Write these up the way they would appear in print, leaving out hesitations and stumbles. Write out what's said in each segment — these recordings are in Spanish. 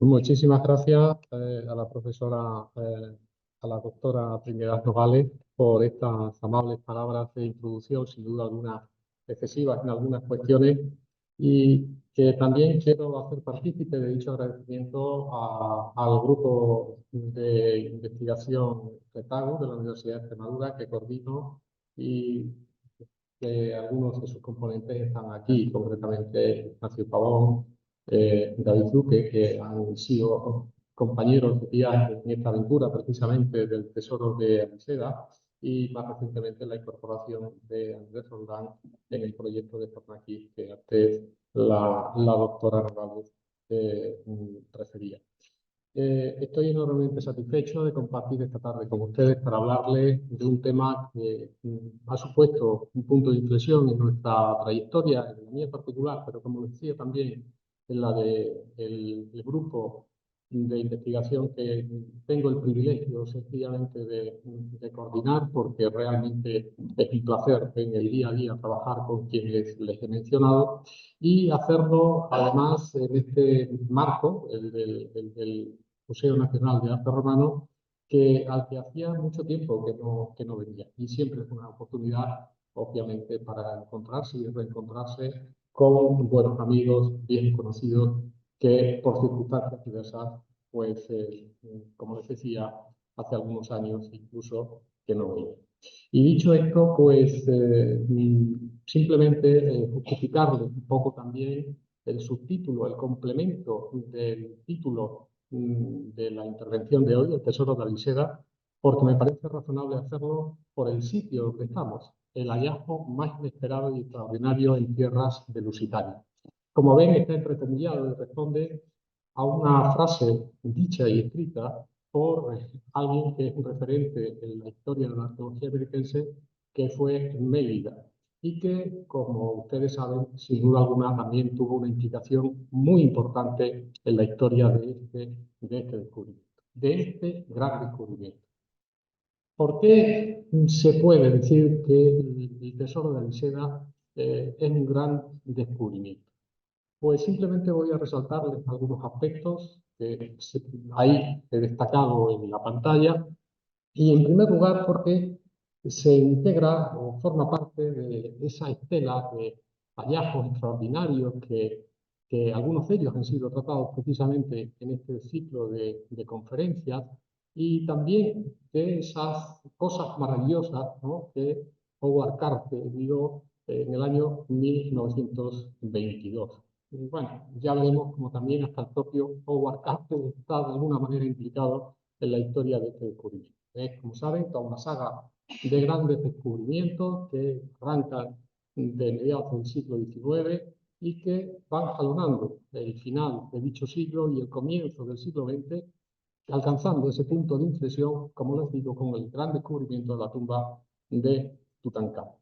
Muchísimas gracias a la profesora, a la doctora Trinidad Nogales por estas amables palabras de introducción, sin duda algunas excesivas en algunas cuestiones, y que también quiero hacer partícipe de dicho agradecimiento al grupo de investigación RETAGO de la Universidad de Extremadura que coordino y que algunos de sus componentes están aquí, concretamente Ignacio Pavón, David Duque, que han sido compañeros de viaje en esta aventura precisamente del Tesoro de Aliseda, y más recientemente la incorporación de Andrés Roldán en el proyecto de Fornaquí que antes la doctora Nogales refería. Estoy enormemente satisfecho de compartir esta tarde con ustedes para hablarles de un tema que ha supuesto un punto de inflexión en nuestra trayectoria, en la mía en particular, pero como decía también en la del grupo de investigación que tengo el privilegio sencillamente de coordinar, porque realmente es un placer en el día a día trabajar con quienes les he mencionado y hacerlo además en este marco, el del Museo Nacional de Arte Romano, al que hacía mucho tiempo que no venía. Y siempre es una oportunidad, obviamente, para encontrarse y reencontrarse con buenos amigos, bien conocidos, que por circunstancias diversas, pues, como les decía, hace algunos años incluso que no veía. Y dicho esto, pues simplemente justificarle un poco también el subtítulo, el complemento del título de la intervención de hoy, el Tesoro de Aliseda, porque me parece razonable hacerlo por el sitio donde estamos, el hallazgo más inesperado y extraordinario en tierras de Lusitania. Como ven, está entrecomillado y responde a una frase dicha y escrita por alguien que es un referente en la historia de la arqueología americana, que fue Mélida, y que, como ustedes saben, sin duda alguna también tuvo una implicación muy importante en la historia de este descubrimiento, de este gran descubrimiento. ¿Por qué se puede decir que el tesoro de Aliseda es un gran descubrimiento? Pues simplemente voy a resaltarles algunos aspectos que ahí he destacado en la pantalla. Y en primer lugar, porque se integra o forma parte de esa estela de hallazgos extraordinarios que algunos de ellos han sido tratados precisamente en este ciclo de conferencias, y también de esas cosas maravillosas, ¿no?, que Howard Carter vio en el año 1922. Y bueno, ya veremos como también hasta el propio Howard Carter está de alguna manera implicado en la historia de este descubrimiento. Es, como saben, toda una saga de grandes descubrimientos que arrancan de mediados del siglo XIX y que van jalonando el final de dicho siglo y el comienzo del siglo XX, alcanzando ese punto de inflexión, como les digo, con el gran descubrimiento de la tumba de Tutankamón.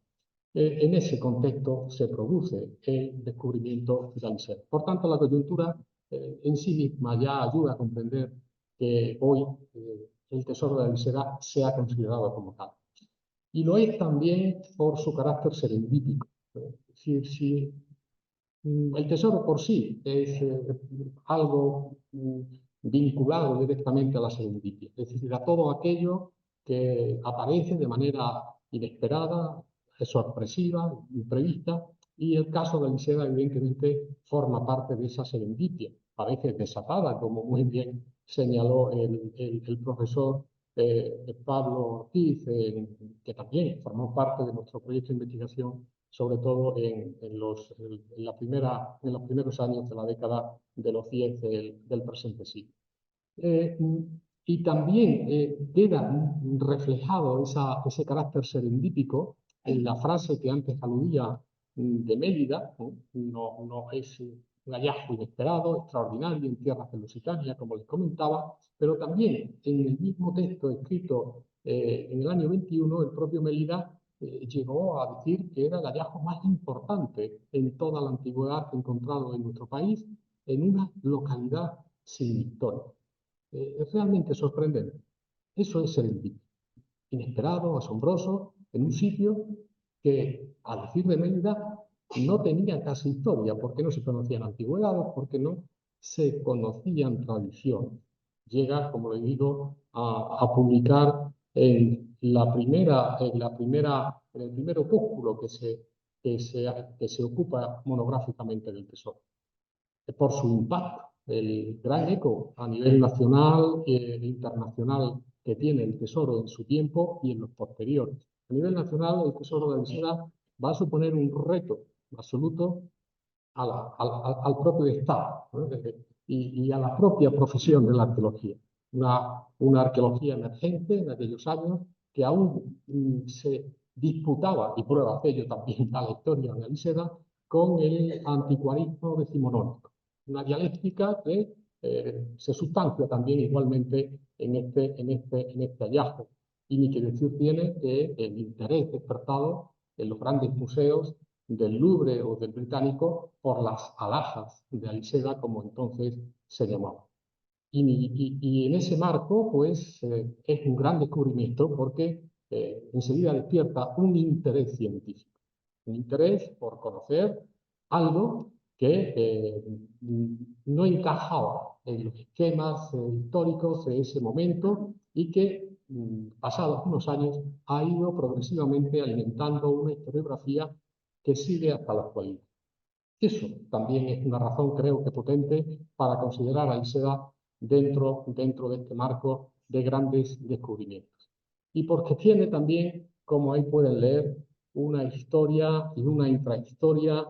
En ese contexto se produce el descubrimiento de Aliseda. Por tanto, la coyuntura en sí misma ya ayuda a comprender que hoy el tesoro de Aliseda sea considerado como tal. Y lo es también por su carácter serendípico. Es decir, si el tesoro por sí es algo vinculado directamente a la serendipia, es decir, a todo aquello que aparece de manera inesperada, sorpresiva, imprevista, y el caso de Aliseda evidentemente forma parte de esa serendipia, parece desatada, como muy bien señaló el profesor Pablo Ortiz, que también formó parte de nuestro proyecto de investigación, sobre todo en los primeros años de la década de los 10 del presente siglo. Eh, y también queda reflejado ese carácter serendípico en la frase que antes aludía de Mélida, no es un hallazgo inesperado, extraordinario en tierras de Lusitania, como les comentaba, pero también en el mismo texto escrito en el año 21, el propio Mélida llegó a decir que era el hallazgo más importante en toda la antigüedad encontrado en nuestro país, en una localidad sin historia. Es realmente sorprendente. Eso es serendipia. Inesperado, asombroso, en un sitio que, a decir de Mérida, no tenía casi historia, porque no se conocían antigüedades, porque no se conocían tradiciones. Llega, como le digo, a publicar en el primer opúsculo que se ocupa monográficamente del tesoro. Por su impacto, el gran eco a nivel nacional e internacional que tiene el tesoro en su tiempo y en los posteriores. A nivel nacional, el tesoro de Aliseda va a suponer un reto absoluto al propio Estado, ¿no? y a la propia profesión de la arqueología. Una arqueología emergente en aquellos años que aún se disputaba, y prueba de ello también da la historia de Aliseda, con el anticuarismo decimonónico. Una dialéctica que se sustancia también igualmente en este hallazgo. Y ni que decir tiene que el interés despertado en los grandes museos del Louvre o del Británico por las alhajas de Aliseda, como entonces se llamaba. Y en ese marco, pues, es un gran descubrimiento porque enseguida despierta un interés científico, un interés por conocer algo que no encajaba en los esquemas históricos de ese momento y que, pasados unos años, ha ido progresivamente alimentando una historiografía que sigue hasta la actualidad. Eso también es una razón, creo que potente, para considerar a Aliseda dentro de este marco de grandes descubrimientos. Y porque tiene también, como ahí pueden leer, una historia y una intrahistoria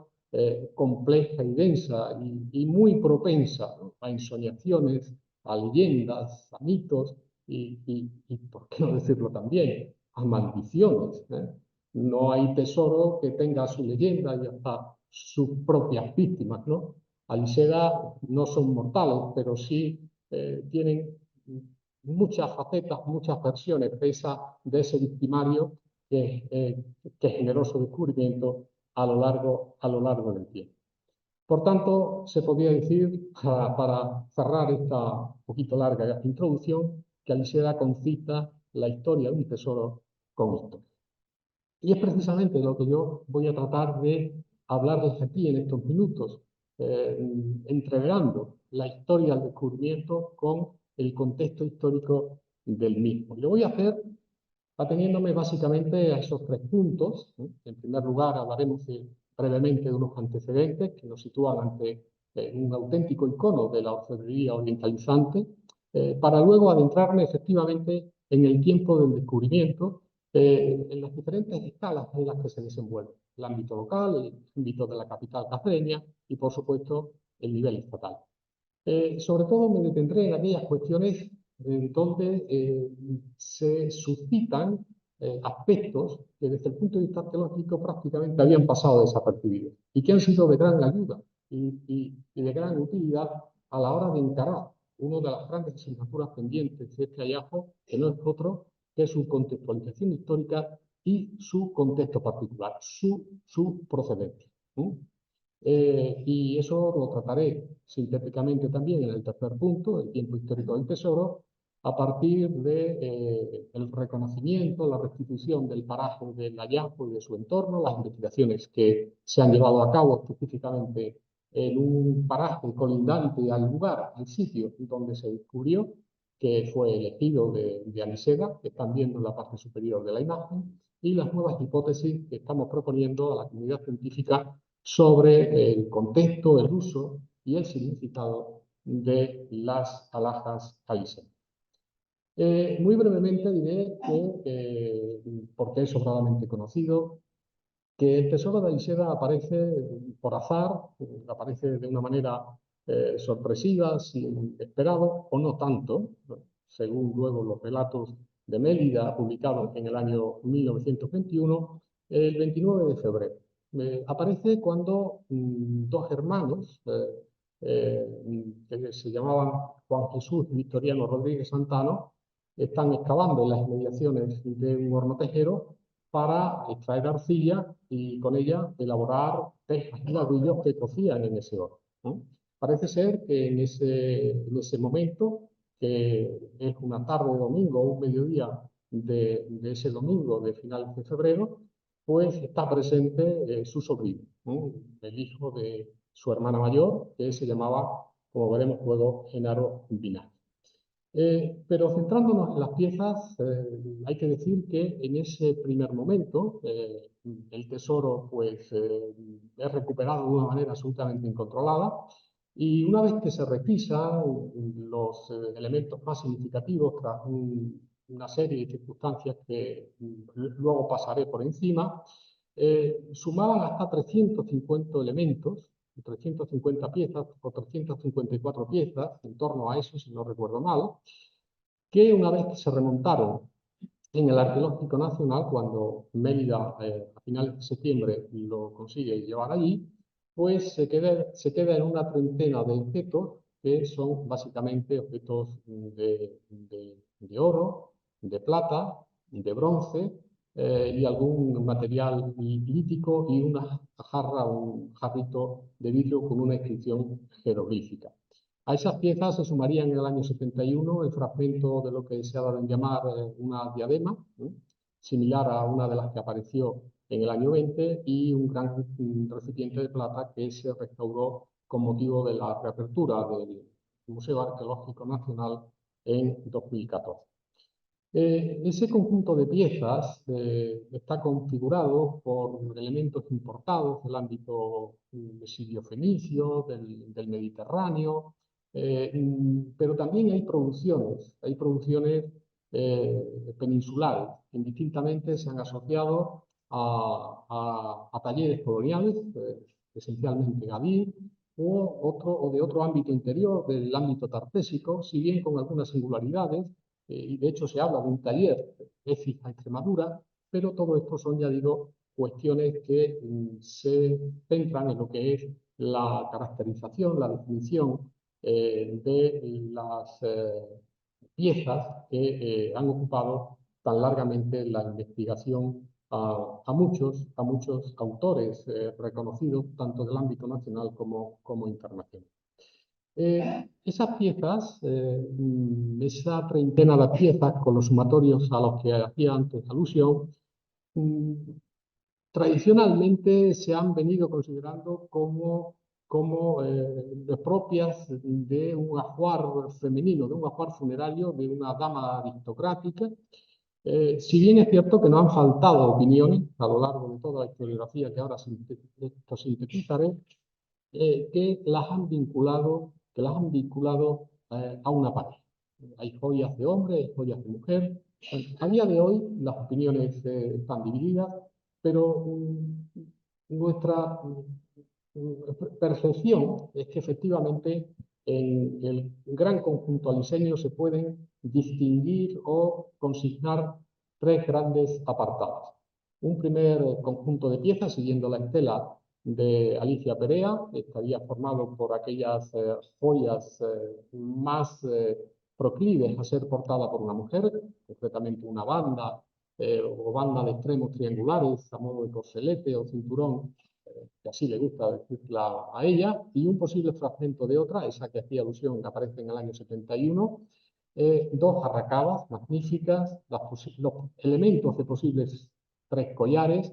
compleja y densa y muy propensa, ¿no?, a ensoñaciones, a leyendas, a mitos y, por qué no decirlo también, a maldiciones, ¿eh? No hay tesoro que tenga su leyenda y hasta sus propias víctimas, ¿no? Aliseda no son mortales, pero sí tienen muchas facetas, muchas versiones de ese victimario que generoso descubrimiento a lo largo del tiempo. Por tanto, se podría decir, para cerrar esta poquito larga introducción, que Aliseda concita la historia de un tesoro con historia. Y es precisamente lo que yo voy a tratar de hablarles aquí en estos minutos, entreverando la historia del descubrimiento con el contexto histórico del mismo. Y lo voy a hacer ateniéndome básicamente a esos tres puntos. En primer lugar, hablaremos brevemente de unos antecedentes que nos sitúan ante un auténtico icono de la orfebrería orientalizante, para luego adentrarme efectivamente en el tiempo del descubrimiento, en las diferentes escalas en las que se desenvuelve. El ámbito local, el ámbito de la capital castreña y, por supuesto, el nivel estatal. Sobre todo me detendré en aquellas cuestiones donde se suscitan aspectos que desde el punto de vista arqueológico prácticamente habían pasado desapercibidos y que han sido de gran ayuda y de gran utilidad a la hora de encarar una de las grandes asignaturas pendientes de este hallazgo, que no es otro que su contextualización histórica y su contexto particular, su procedencia. Y eso lo trataré sintéticamente también en el tercer punto, el tiempo histórico del tesoro, a partir del reconocimiento, la restitución del paraje del hallazgo y de su entorno, las investigaciones que se han llevado a cabo específicamente en un paraje colindante al lugar, al sitio donde se descubrió, que fue elegido de Aliseda, que están viendo en la parte superior de la imagen, y las nuevas hipótesis que estamos proponiendo a la comunidad científica sobre el contexto, el uso y el significado de las alhajas Aliseda. Muy brevemente diré que, porque es sobradamente conocido, que el tesoro de Aliseda aparece por azar, aparece de una manera sorpresiva, sin esperado, o no tanto, ¿no?, según luego los relatos de Mélida, publicados en el año 1921, el 29 de febrero. Aparece cuando dos hermanos, que se llamaban Juan Jesús y Victoriano Rodríguez Santano, están excavando en las inmediaciones de un horno tejero para extraer arcilla y con ella elaborar tejas y ladrillos que cocían en ese horno, ¿no? Parece ser que en ese momento, que es una tarde de domingo o un mediodía de ese domingo de finales de febrero, pues está presente su sobrino, ¿no?, el hijo de su hermana mayor, que se llamaba como veremos luego en aro binario. Pero centrándonos en las piezas, hay que decir que en ese primer momento el tesoro pues, es recuperado de una manera absolutamente incontrolada, y una vez que se requisan los elementos más significativos tras una serie de circunstancias que luego pasaré por encima, sumaban hasta 350 elementos, 350 piezas o 354 piezas, en torno a eso, si no recuerdo mal, que una vez que se remontaron en el Arqueológico Nacional, cuando Mérida a finales de septiembre lo consigue llevar allí, pues se queda en una treintena de objetos que son básicamente objetos de oro, de plata, de bronce y algún material lítico y una jarra, un jarrito de vidrio con una inscripción jeroglífica. A esas piezas se sumarían en el año 71 el fragmento de lo que se ha dado en llamar una diadema, similar a una de las que apareció en el año 20, y un gran recipiente de plata que se restauró con motivo de la reapertura del Museo Arqueológico Nacional en 2014. Ese conjunto de piezas está configurado por elementos importados del ámbito sirio-fenicio, del Mediterráneo, pero también hay producciones peninsulares que indistintamente se han asociado a talleres coloniales, esencialmente Gadir, o de otro ámbito interior, del ámbito tartésico, si bien con algunas singularidades, y de hecho se habla de un taller Écija Extremadura, pero todo esto son, ya digo, cuestiones que se centran en lo que es la caracterización, la definición de las piezas que han ocupado tan largamente la investigación a muchos autores reconocidos, tanto del ámbito nacional como internacional. Esas piezas, esa treintena de piezas con los sumatorios a los que hacía antes alusión, tradicionalmente se han venido considerando como propias de un ajuar femenino, de un ajuar funerario de una dama aristocrática. Si bien es cierto que no han faltado opiniones a lo largo de toda la historiografía que ahora sintetizaré, que las han vinculado a una pareja. Hay joyas de hombre, hay joyas de mujer. A día de hoy las opiniones están divididas, pero nuestra percepción es que efectivamente en el gran conjunto aliseño se pueden distinguir o consignar tres grandes apartados. Un primer conjunto de piezas, siguiendo la estela de Alicia Perea, estaría formado por aquellas joyas más proclives a ser portada por una mujer, concretamente una banda o banda de extremos triangulares a modo de corcelete o cinturón, que así le gusta decirla a ella, y un posible fragmento de otra, esa que hacía alusión, que aparece en el año 71, dos arracadas magníficas, los elementos de posibles tres collares,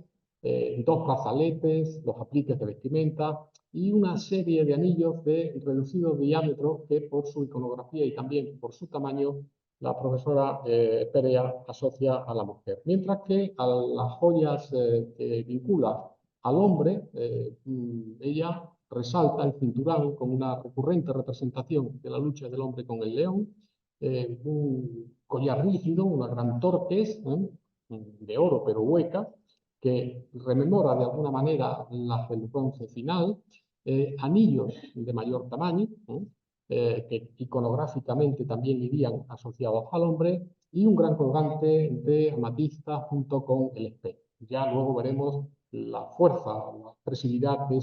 dos brazaletes, los apliques de vestimenta y una serie de anillos de reducido diámetro que por su iconografía y también por su tamaño la profesora Perea asocia a la mujer. Mientras que a las joyas que vincula al hombre, ella resalta el cinturón con una recurrente representación de la lucha del hombre con el león, un collar rígido, una gran torques de oro pero hueca, que rememora de alguna manera las del bronce final, anillos de mayor tamaño, que iconográficamente también irían asociados al hombre, y un gran colgante de amatista junto con el espejo. Ya luego veremos la fuerza, la expresividad de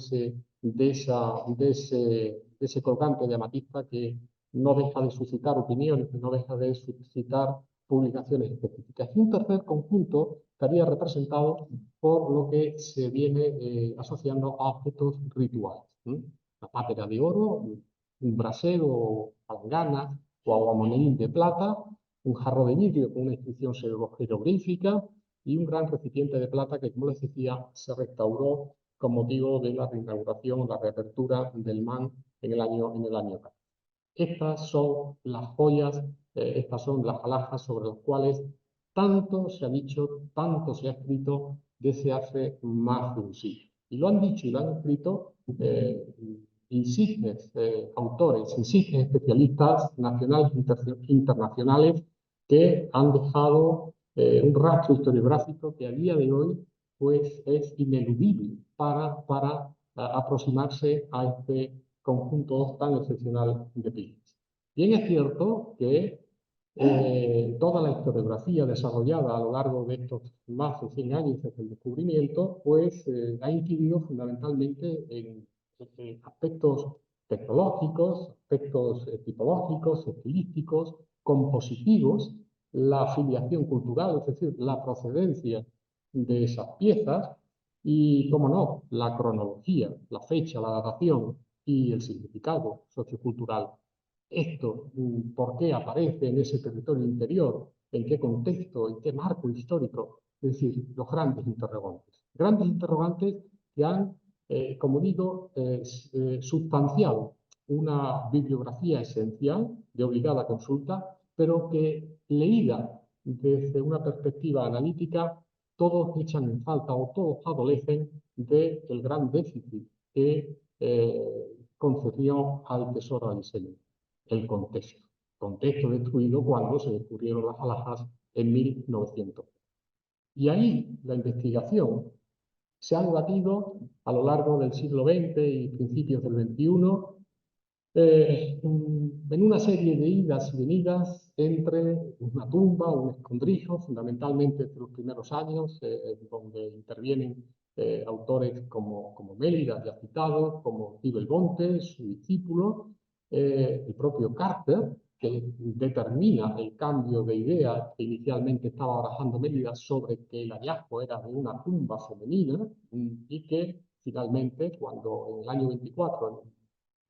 ese colgante de amatista, que no deja de suscitar opiniones, que no deja de suscitar publicaciones específicas. Y un tercer conjunto estaría representado por lo que se viene asociando a objetos rituales. La pátera de oro, un brasero o palangana o aguamonelín de plata, un jarro de vidrio con una inscripción jeroglífica y un gran recipiente de plata que, como les decía, se restauró con motivo de la reinauguración o la reapertura del MAN en el año 20. Estas son las joyas, estas son las alhajas sobre las cuales tanto se ha dicho, tanto se ha escrito desde hace más de un siglo. Y lo han dicho y lo han escrito insignes autores, insignes especialistas nacionales e internacionales que han dejado un rastro historiográfico que a día de hoy pues, es ineludible para aproximarse a este conjunto tan excepcional de piezas. Bien es cierto que toda la historiografía desarrollada a lo largo de estos más de 100 años desde el descubrimiento, pues ha incidido fundamentalmente en aspectos tecnológicos, aspectos tipológicos, estilísticos, compositivos, la filiación cultural, es decir, la procedencia de esas piezas y, como no, la cronología, la fecha, la datación y el significado sociocultural. Esto, ¿por qué aparece en ese territorio interior? ¿En qué contexto? ¿En qué marco histórico? Es decir, los grandes interrogantes. Grandes interrogantes que han, como digo, sustanciado una bibliografía esencial de obligada consulta, pero que leída desde una perspectiva analítica, todos echan en falta o todos adolecen del gran déficit que concedió al tesoro aliseño, el contexto. Contexto destruido cuando se descubrieron las alhajas en 1900. Y ahí la investigación se ha debatido a lo largo del siglo XX y principios del XXI en una serie de idas y venidas entre una tumba, un escondrijo, fundamentalmente entre los primeros años, donde intervienen autores como Mélida, ya citado, como Tibel Bonte, su discípulo, el propio Carter, que determina el cambio de idea que inicialmente estaba barajando Mélida sobre que el hallazgo era de una tumba femenina y que finalmente, cuando en el año 24,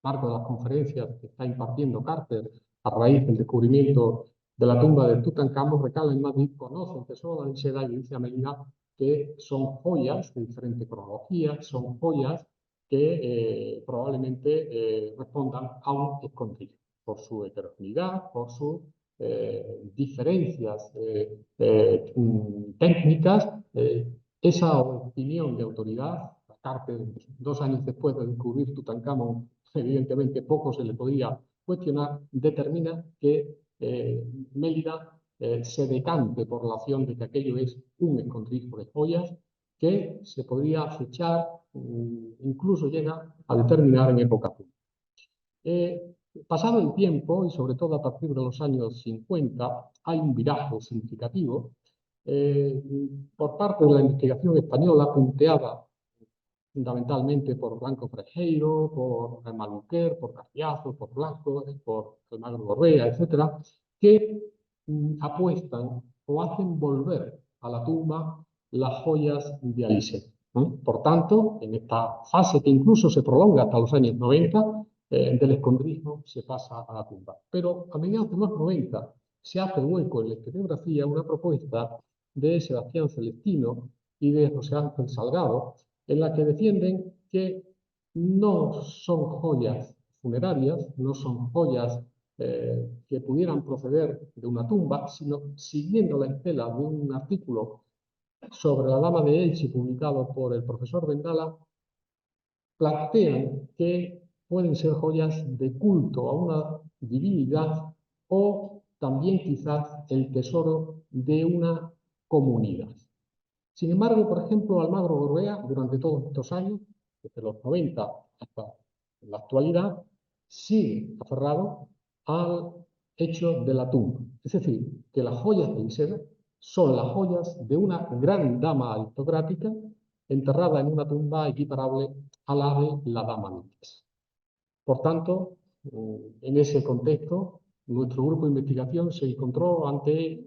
marco de las conferencias que está impartiendo Carter a raíz del descubrimiento de la tumba de Tutankamón, recala en Madrid, conoce el tesoro de Seda y dice a Medina que son joyas de diferente cronología, son joyas que probablemente respondan a un escondrijo por su heterogeneidad, por sus diferencias técnicas. Esa opinión de autoridad, Carter, 2 años después de descubrir Tutankamón, evidentemente poco se le podía cuestionar, determina que Mélida se decante por la opción de que aquello es un escondrijo de joyas que se podría fechar, incluso llega a determinar en época pública. Pasado el tiempo, y sobre todo a partir de los años 50, hay un viraje significativo por parte de la investigación española, punteada fundamentalmente por Blanco Frejeiro, por Maluquer, por Carriazo, por Blasco, por Almagro Gorbea, etcétera, que apuestan o hacen volver a la tumba las joyas de Alice. Por tanto, en esta fase que incluso se prolonga hasta los años 90, del escondrijo se pasa a la tumba. Pero a mediados de los 90 se hace hueco en la historiografía una propuesta de Sebastián Celestino y de José Ángel Salgado, en la que defienden que no son joyas funerarias, no son joyas que pudieran proceder de una tumba, sino siguiendo la estela de un artículo sobre la Dama de Elche publicado por el profesor Vendala, plantean que pueden ser joyas de culto a una divinidad o también quizás el tesoro de una comunidad. Sin embargo, por ejemplo, Almagro Gorbea, durante todos estos años, desde los 90 hasta la actualidad, sigue aferrado al hecho de la tumba. Es decir, que las joyas de Isera son las joyas de una gran dama aristocrática enterrada en una tumba equiparable a la de la dama Mitres. Por tanto, en ese contexto, nuestro grupo de investigación se encontró ante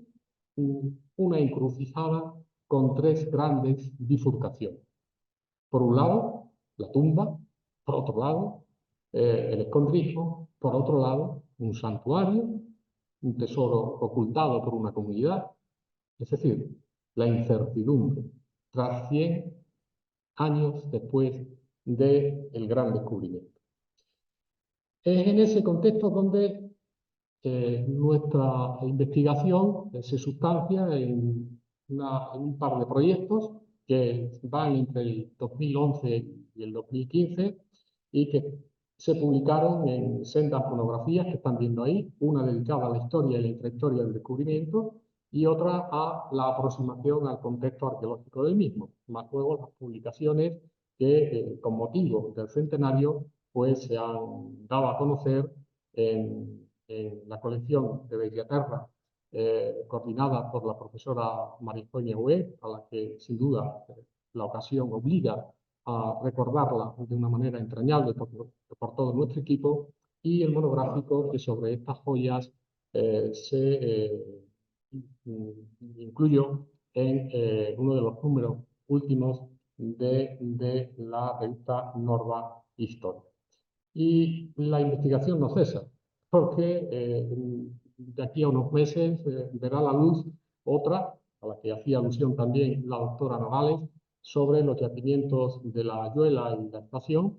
una encrucijada con 3 grandes bifurcaciones. Por un lado, la tumba; por otro lado, el escondrijo; por otro lado, un santuario, un tesoro ocultado por una comunidad, es decir, la incertidumbre tras 100 años después del gran descubrimiento. Es en ese contexto donde nuestra investigación se sustancia en un par de proyectos que van entre el 2011 y el 2015 y que se publicaron en sendas monografías que están viendo ahí, una dedicada a la historia y la intrahistoria del descubrimiento y otra a la aproximación al contexto arqueológico del mismo, más luego las publicaciones que con motivo del centenario pues se han dado a conocer en la colección de Bellaterra, coordinada por la profesora María Eugenia Hué, a la que sin duda la ocasión obliga a recordarla de una manera entrañable por todo nuestro equipo, y el monográfico que sobre estas joyas se incluyó en uno de los números últimos de la revista Norva Historia. Y la investigación no cesa, porque de aquí a unos meses verá la luz otra, a la que hacía alusión también la doctora Nogales, sobre los yacimientos de la Ayuela y la Estación,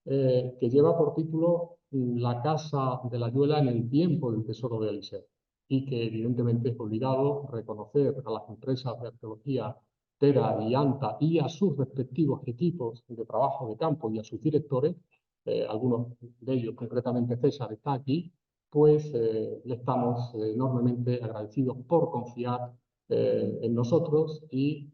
que lleva por título La Casa de la Ayuela en el tiempo del Tesoro de Eliseo, y que evidentemente es obligado reconocer a las empresas de arqueología Tera y ANTA y a sus respectivos equipos de trabajo de campo y a sus directores, algunos de ellos, concretamente César, está aquí, pues le estamos enormemente agradecidos por confiar en nosotros y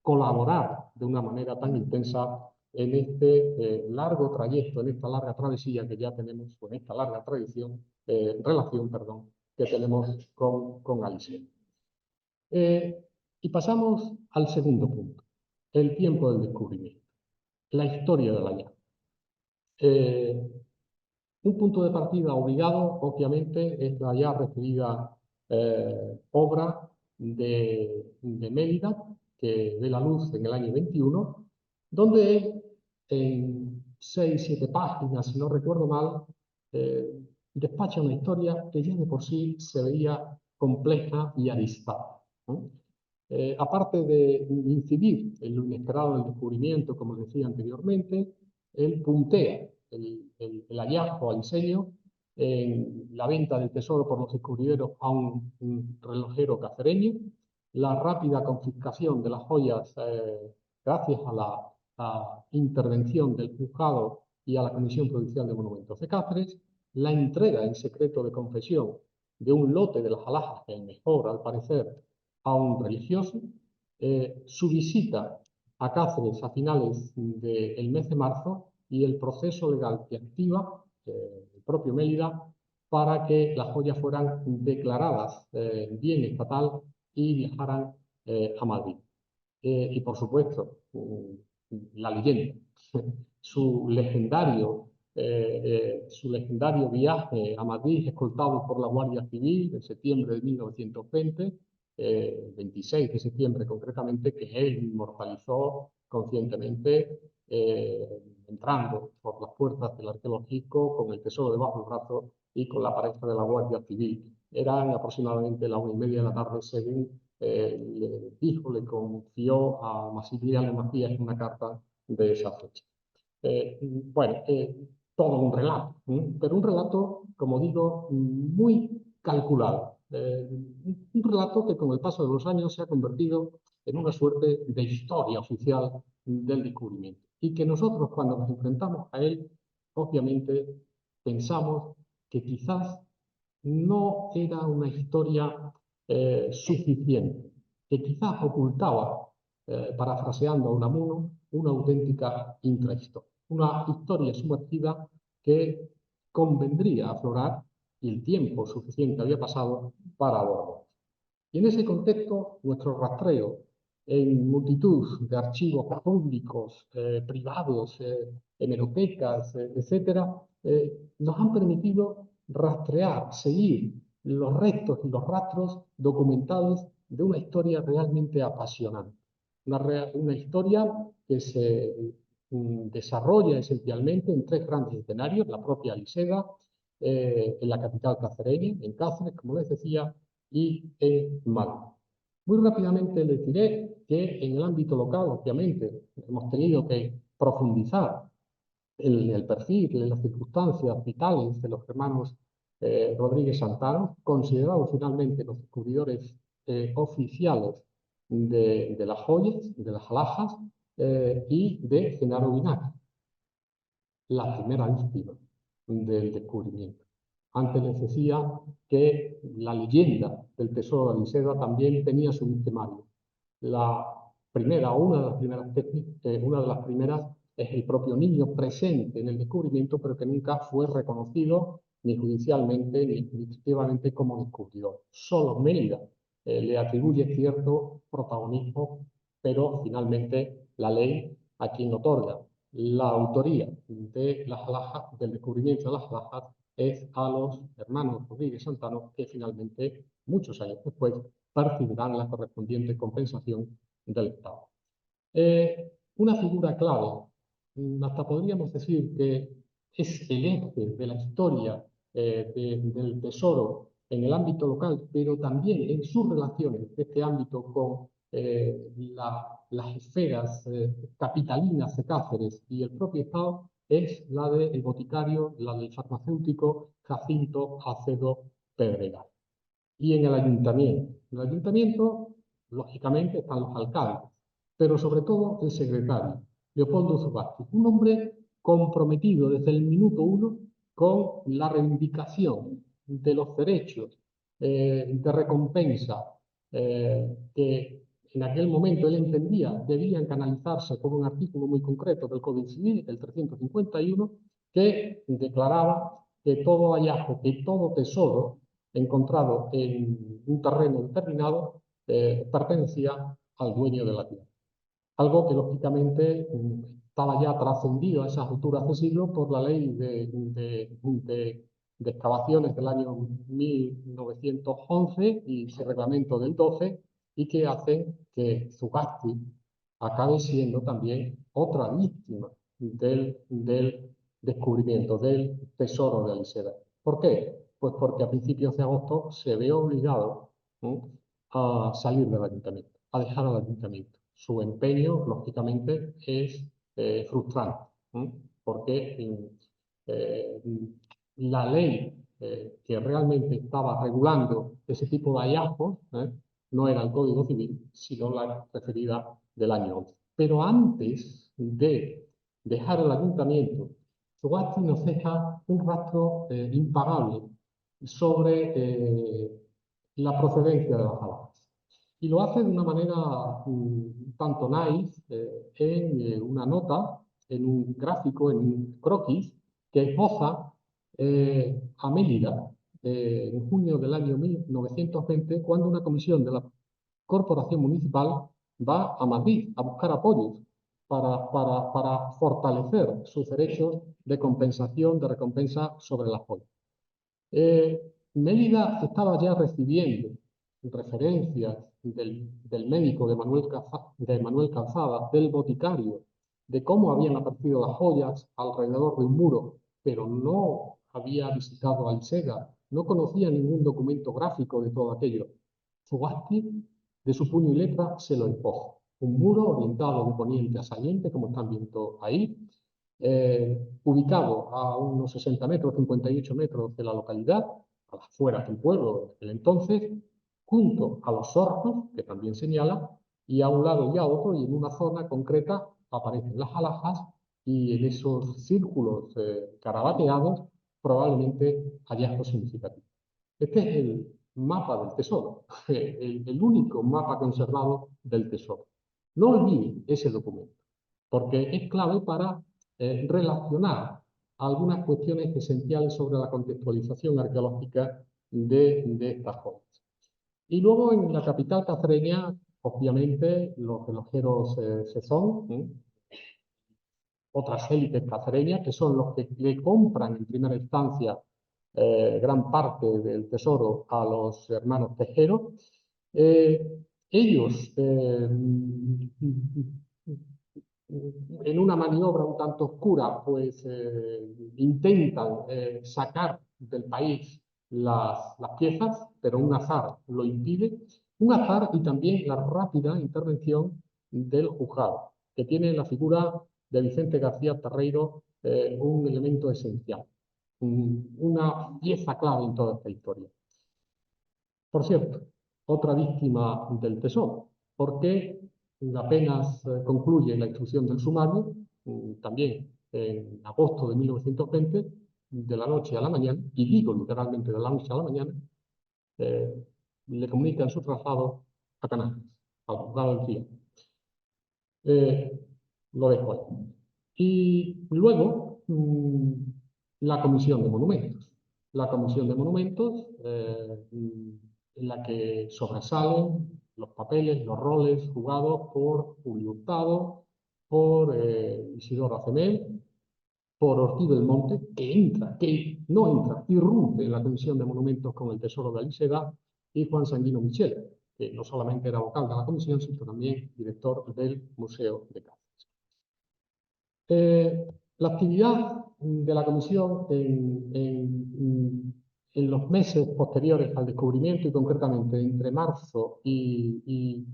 colaborar de una manera tan intensa en este largo trayecto, en esta larga travesía que ya tenemos, o en esta larga relación, perdón, que tenemos con Alicia. Y pasamos al segundo punto, el tiempo del descubrimiento, la historia de la llave. Un punto de partida obligado, obviamente, es la ya referida obra de Mélida, que ve la luz en el año 21, donde él, en 6 o 7 páginas, si no recuerdo mal, despacha una historia que ya de por sí se veía compleja y aristada, ¿no? Aparte de incidir en lo inesperado del descubrimiento, como decía anteriormente, él puntea el hallazgo al diseño en la venta del tesoro por los descubrideros a un relojero cacereño, la rápida confiscación de las joyas gracias a la intervención del juzgado y a la Comisión Provincial de Monumentos de Cáceres, la entrega en secreto de confesión de un lote de las alhajas, el mejor al parecer, a un religioso, su visita a Cáceres a finales del mes de marzo y el proceso legal que activa el propio Mélida para que las joyas fueran declaradas bien estatal y viajaran a Madrid. Y por supuesto, la leyenda, su legendario viaje a Madrid escoltado por la Guardia Civil en septiembre de 1920, 26 de septiembre concretamente, que él inmortalizó conscientemente entrando por las puertas del arqueológico con el tesoro debajo del brazo y con la pareja de la Guardia Civil. Eran aproximadamente las 1:30 de la tarde, según le dijo, le confió a Maximiliano Macías una carta de esa fecha. Bueno, todo un relato, pero un relato, como digo, muy calculado. Un relato que con el paso de los años se ha convertido en una suerte de historia oficial del descubrimiento. Y que nosotros, cuando nos enfrentamos a él, obviamente pensamos que quizás no era una historia suficiente, que quizás ocultaba, parafraseando a Unamuno, una auténtica intrahistoria, una historia sumergida que convendría aflorar y el tiempo suficiente había pasado para abordar. Y en ese contexto, nuestro rastreo en multitud de archivos públicos, privados, hemerotecas, etcétera, nos han permitido rastrear, seguir los restos y los rastros documentados de una historia realmente apasionante. Una historia que se desarrolla esencialmente en 3 grandes escenarios: la propia Liseda, en la capital cacereña, en Cáceres, como les decía, y en Madrid. Muy rápidamente les diré que en el ámbito local, obviamente, hemos tenido que profundizar el perfil, en las circunstancias vitales de los hermanos Rodríguez Santano, considerados finalmente los descubridores oficiales de las joyas, de las alhajas y de Genaro Binac, la primera víctima del descubrimiento. Antes les decía que la leyenda del tesoro de Aliseda también tenía su victimario. La primera, o una de las primeras, es el propio niño presente en el descubrimiento, pero que nunca fue reconocido ni judicialmente ni administrativamente como descubridor. Solo Mérida le atribuye cierto protagonismo, pero finalmente la ley a quien otorga la autoría de las alhajas, del descubrimiento de las alhajas, es a los hermanos Rodríguez Santano, que finalmente, muchos años después, percibirán la correspondiente compensación del Estado. Una figura clave, hasta podríamos decir que es el eje de la historia del tesoro en el ámbito local, pero también en sus relaciones de este ámbito con las esferas capitalinas de Cáceres y el propio Estado, es la del boticario, la del farmacéutico Jacinto Acedo Pedregal. Y en el ayuntamiento, lógicamente, están los alcaldes, pero sobre todo el secretario, Leopoldo Zugasti, un hombre comprometido desde el minuto uno con la reivindicación de los derechos de recompensa que en aquel momento él entendía debían canalizarse por un artículo muy concreto del Código Civil, el 351, que declaraba que todo hallazgo, que todo tesoro encontrado en un terreno determinado pertenecía al dueño de la tierra. Algo que lógicamente estaba ya trascendido a esas alturas de siglo por la ley de excavaciones del año 1911 y ese reglamento del 12, y que hace que Zugasti acabe siendo también otra víctima del descubrimiento del tesoro de Aliseda. ¿Por qué? Pues porque a principios de agosto se ve obligado a salir del ayuntamiento, a dejar al ayuntamiento. Su empeño, lógicamente, es frustrante, porque la ley que realmente estaba regulando ese tipo de hallazgos no era el Código Civil, sino la referida del año 11. Pero antes de dejar el ayuntamiento, Zugasti nos deja un rastro impagable sobre la procedencia de las alhajas. Y lo hace de una manera tanto nice en una nota, en un gráfico, en un croquis, que esboza a Mélida en junio del año 1920, cuando una comisión de la Corporación Municipal va a Madrid a buscar apoyos para fortalecer sus derechos de compensación, de recompensa sobre las joyas. Mélida estaba ya recibiendo referencias del médico de Manuel Calzada, del boticario, de cómo habían aparecido las joyas alrededor de un muro, pero no había visitado Aliseda, no conocía ningún documento gráfico de todo aquello. Zugasti, de su puño y letra, se lo esboza. Un muro orientado de poniente a saliente, como están viendo ahí, ubicado a unos 60 metros, 58 metros de la localidad, a las afueras del pueblo del entonces, junto a los hornos, que también señala, y a un lado y a otro, y en una zona concreta, aparecen las alhajas, y en esos círculos carabateados, probablemente hallazgos significativos. Este es el mapa del tesoro, el único mapa conservado del tesoro. No olviden ese documento, porque es clave para relacionar algunas cuestiones esenciales sobre la contextualización arqueológica de estas joyas. Y luego en la capital cacereña, obviamente, los relojeros Sesón, otras élites cacereñas, que son los que le compran en primera instancia gran parte del tesoro a los hermanos Tejero. Ellos, en una maniobra un tanto oscura, pues intentan sacar del país las piezas, pero un azar lo impide. Un azar y también la rápida intervención del juzgado, que tiene la figura de Vicente García Terreiro un elemento esencial, una pieza clave en toda esta historia. Por cierto, otra víctima del tesoro, porque apenas concluye la instrucción del sumario, también en agosto de 1920, de la noche a la mañana, y digo literalmente de la noche a la mañana, le comunican su traslado a Canarias, al juzgado del Filo. Lo dejo ahí. Y luego, la Comisión de Monumentos. La Comisión de Monumentos, en la que sobresalen los papeles, los roles jugados por Julio Hurtado, por Isidoro Acemel, por Ortiz del Monte, que no entra, irrumpe en la Comisión de Monumentos con el Tesoro de Aliseda, y Juan Sanguino Michel, que no solamente era vocal de la comisión, sino también director del Museo de Cáceres. La actividad de la comisión en los meses posteriores al descubrimiento, y concretamente entre marzo y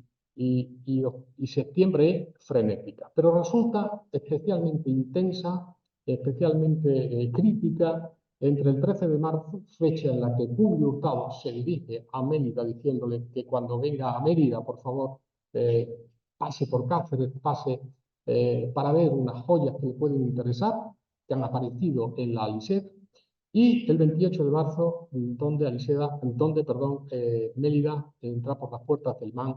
septiembre, es frenética, pero resulta especialmente intensa, especialmente crítica, entre el 13 de marzo, fecha en la que Julio Hurtado se dirige a Mérida diciéndole que cuando venga a Mérida, por favor, pase por Cáceres, pase para ver unas joyas que le pueden interesar, que han aparecido en la Aliseda, y el 28 de marzo, Mérida entra por las puertas del Man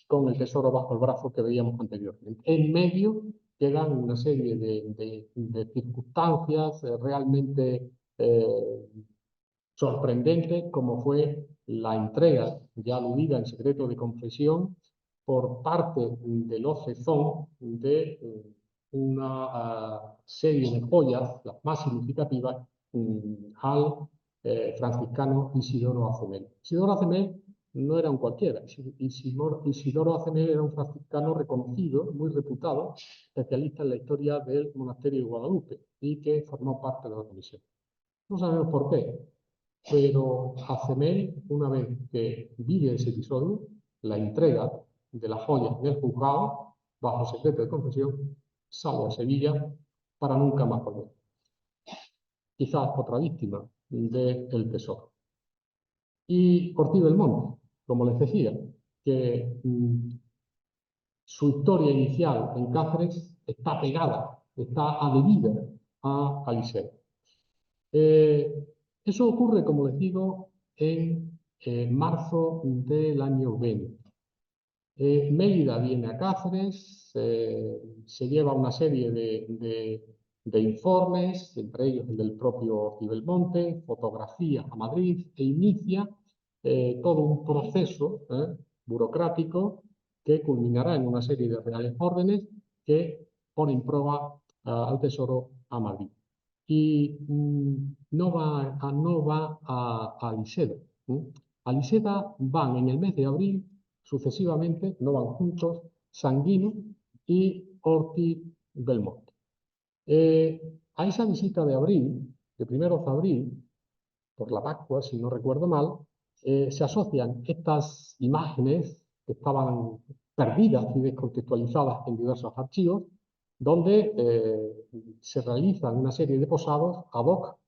con el tesoro bajo el brazo que veíamos anteriormente. En medio quedan una serie de circunstancias realmente sorprendentes, como fue la entrega, ya aludida en secreto de confesión, por parte de los Cezón de una serie de joyas, las más significativas, al franciscano Isidoro Acemel. Isidoro Acemel no era un cualquiera. Isidoro Acemel era un franciscano reconocido, muy reputado, especialista en la historia del monasterio de Guadalupe, y que formó parte de la comisión. No sabemos por qué, pero Acemel, una vez que vive ese episodio, la entrega de las joyas en el juzgado, bajo secreto de confesión, sale a Sevilla para nunca más volver. Quizás otra víctima del tesoro. Y Ortiz del Monte, como les decía, que su historia inicial en Cáceres está pegada, está adherida a Aliseda. Eso ocurre, como les digo, en marzo del año 20. Mérida viene a Cáceres, se lleva una serie de informes, entre ellos el del propio Ortiz del Monte, fotografías a Madrid, e inicia todo un proceso burocrático que culminará en una serie de reales órdenes que pone en prueba al Tesoro a Madrid. Y no va a Aliseda. A Aliseda van en el mes de abril, sucesivamente, no van juntos, Sanguino y Ortiz del Monte. A esa visita de abril, de primeros de abril, por la Pascua, si no recuerdo mal, se asocian estas imágenes que estaban perdidas y descontextualizadas en diversos archivos, donde se realizan una serie de posados ad hoc,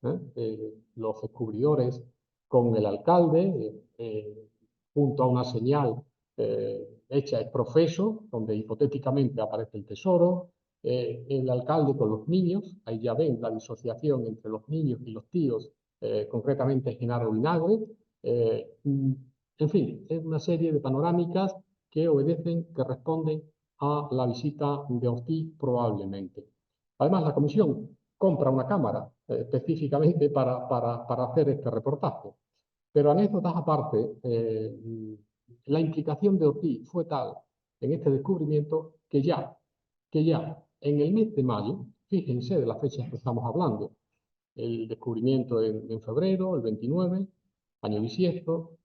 los descubridores con el alcalde, junto a una señal hecha ex professo, donde hipotéticamente aparece el tesoro, el alcalde con los niños, ahí ya ven la disociación entre los niños y los tíos, concretamente Genaro Vinagre, en fin, es una serie de panorámicas que obedecen, que responden a la visita de Ortiz probablemente. Además, la comisión compra una cámara específicamente para hacer este reportaje. Pero anécdotas aparte, la implicación de Ortiz fue tal en este descubrimiento que ya en el mes de mayo, fíjense de las fechas que estamos hablando, el descubrimiento en febrero, el 29, año bisiesto,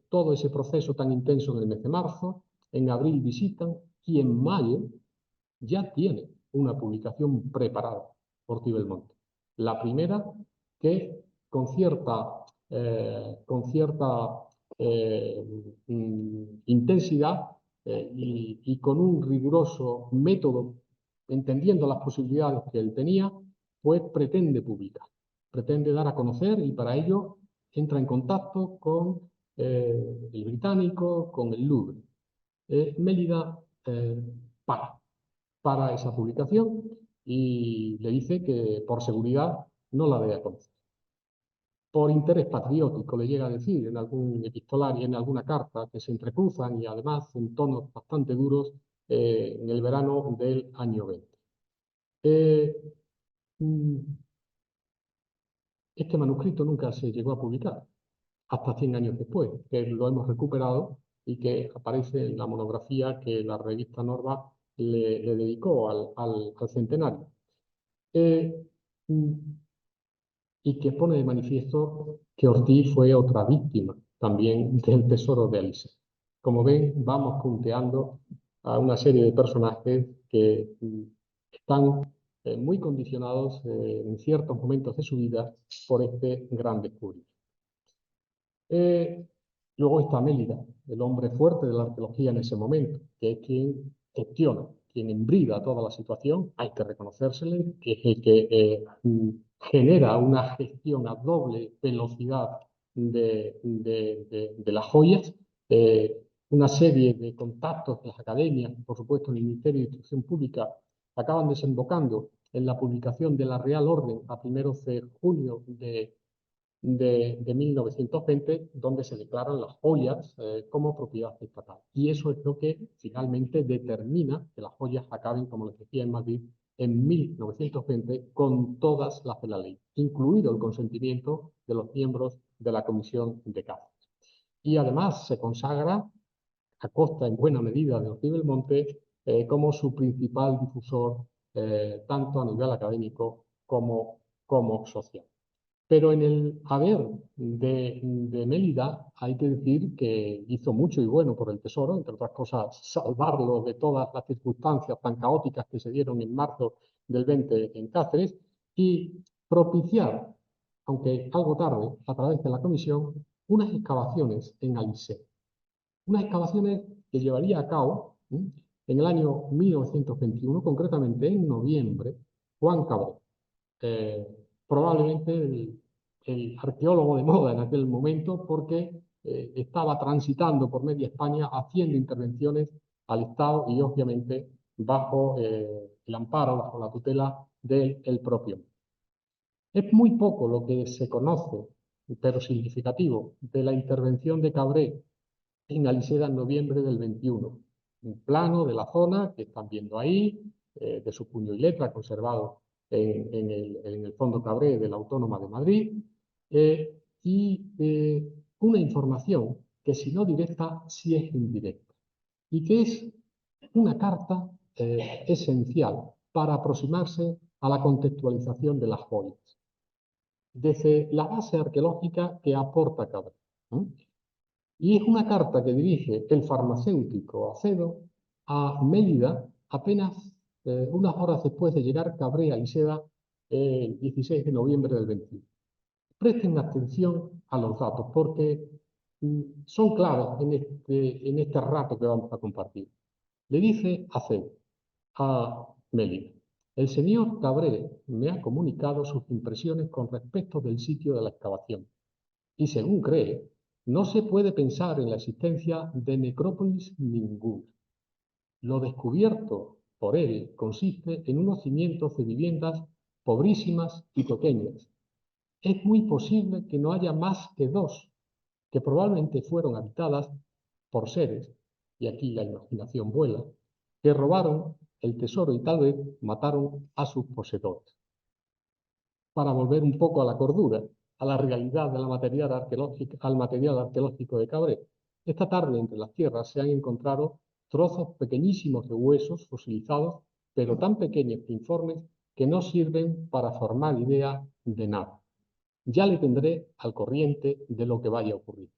todo ese proceso tan intenso en el mes de marzo, en abril visitan, y en mayo ya tiene una publicación preparada por Ortiz del Monte. La primera que con cierta intensidad y con un riguroso método, entendiendo las posibilidades que él tenía, pues pretende publicar, pretende dar a conocer y para ello entra en contacto con el británico, con el Louvre. Mélida para esa publicación y le dice que por seguridad no la dé a conocer. Por interés patriótico, le llega a decir en algún epistolario, en alguna carta, que se entrecruzan y además en tonos bastante duros en el verano del año 20. Mm, Este manuscrito nunca se llegó a publicar, hasta 100 años después, que lo hemos recuperado y que aparece en la monografía que la revista Norma le dedicó al centenario. Mm, y que pone de manifiesto que Ortiz fue otra víctima también del tesoro de Alice. Como ven, vamos punteando a una serie de personajes que están muy condicionados en ciertos momentos de su vida por este gran descubrimiento. Luego está Mélida, el hombre fuerte de la arqueología en ese momento, que es quien gestiona, quien embrida toda la situación, hay que reconocérsele, que es el que genera una gestión a doble velocidad de las joyas, una serie de contactos de las academias, por supuesto en el Ministerio de Instrucción Pública, acaban desembocando en la publicación de la Real Orden a primeros de junio de 1920, donde se declaran las joyas como propiedad estatal. Y eso es lo que finalmente determina que las joyas acaben, como les decía, en Madrid en 1920 con todas las de la ley, incluido el consentimiento de los miembros de la Comisión de Cáceres. Y además se consagra, a costa en buena medida de Ortiz Belmonte, como su principal difusor, tanto a nivel académico como social. Pero en el haber de Mélida hay que decir que hizo mucho y bueno por el tesoro, entre otras cosas, salvarlo de todas las circunstancias tan caóticas que se dieron en marzo del 20 en Cáceres y propiciar, aunque algo tarde, a través de la comisión, unas excavaciones en Alcé. Unas excavaciones que llevaría a cabo en el año 1921, concretamente en noviembre, Juan Cabré. Probablemente el arqueólogo de moda en aquel momento, porque estaba transitando por media España haciendo intervenciones al Estado y obviamente bajo el amparo, bajo la tutela del propio. Es muy poco lo que se conoce, pero significativo, de la intervención de Cabré en Aliseda en noviembre del 21. Un plano de la zona que están viendo ahí, de su puño y letra conservado en el Fondo Cabré de la Autónoma de Madrid, y una información que si no directa, sí es indirecta, y que es una carta esencial para aproximarse a la contextualización de las joyas, desde la base arqueológica que aporta Cabré. Y es una carta que dirige el farmacéutico Acedo a Mélida apenas unas horas después de llegar Cabré a Liseda el 16 de noviembre del 21. Presten atención a los datos porque son claves en este rato que vamos a compartir. Le dice Acedo a Mélida: el señor Cabré me ha comunicado sus impresiones con respecto del sitio de la excavación y según cree, no se puede pensar en la existencia de necrópolis ninguna. Lo descubierto por él consiste en unos cimientos de viviendas pobrísimas y pequeñas. Es muy posible que no haya más que dos, que probablemente fueron habitadas por seres, y aquí la imaginación vuela, que robaron el tesoro y tal vez mataron a sus poseedores. Para volver un poco a la cordura, a la realidad de la material arqueológica, al material arqueológico de Cabré. Esta tarde entre las tierras se han encontrado trozos pequeñísimos de huesos fosilizados, pero tan pequeños e informes que no sirven para formar idea de nada. Ya le tendré al corriente de lo que vaya a ocurrir.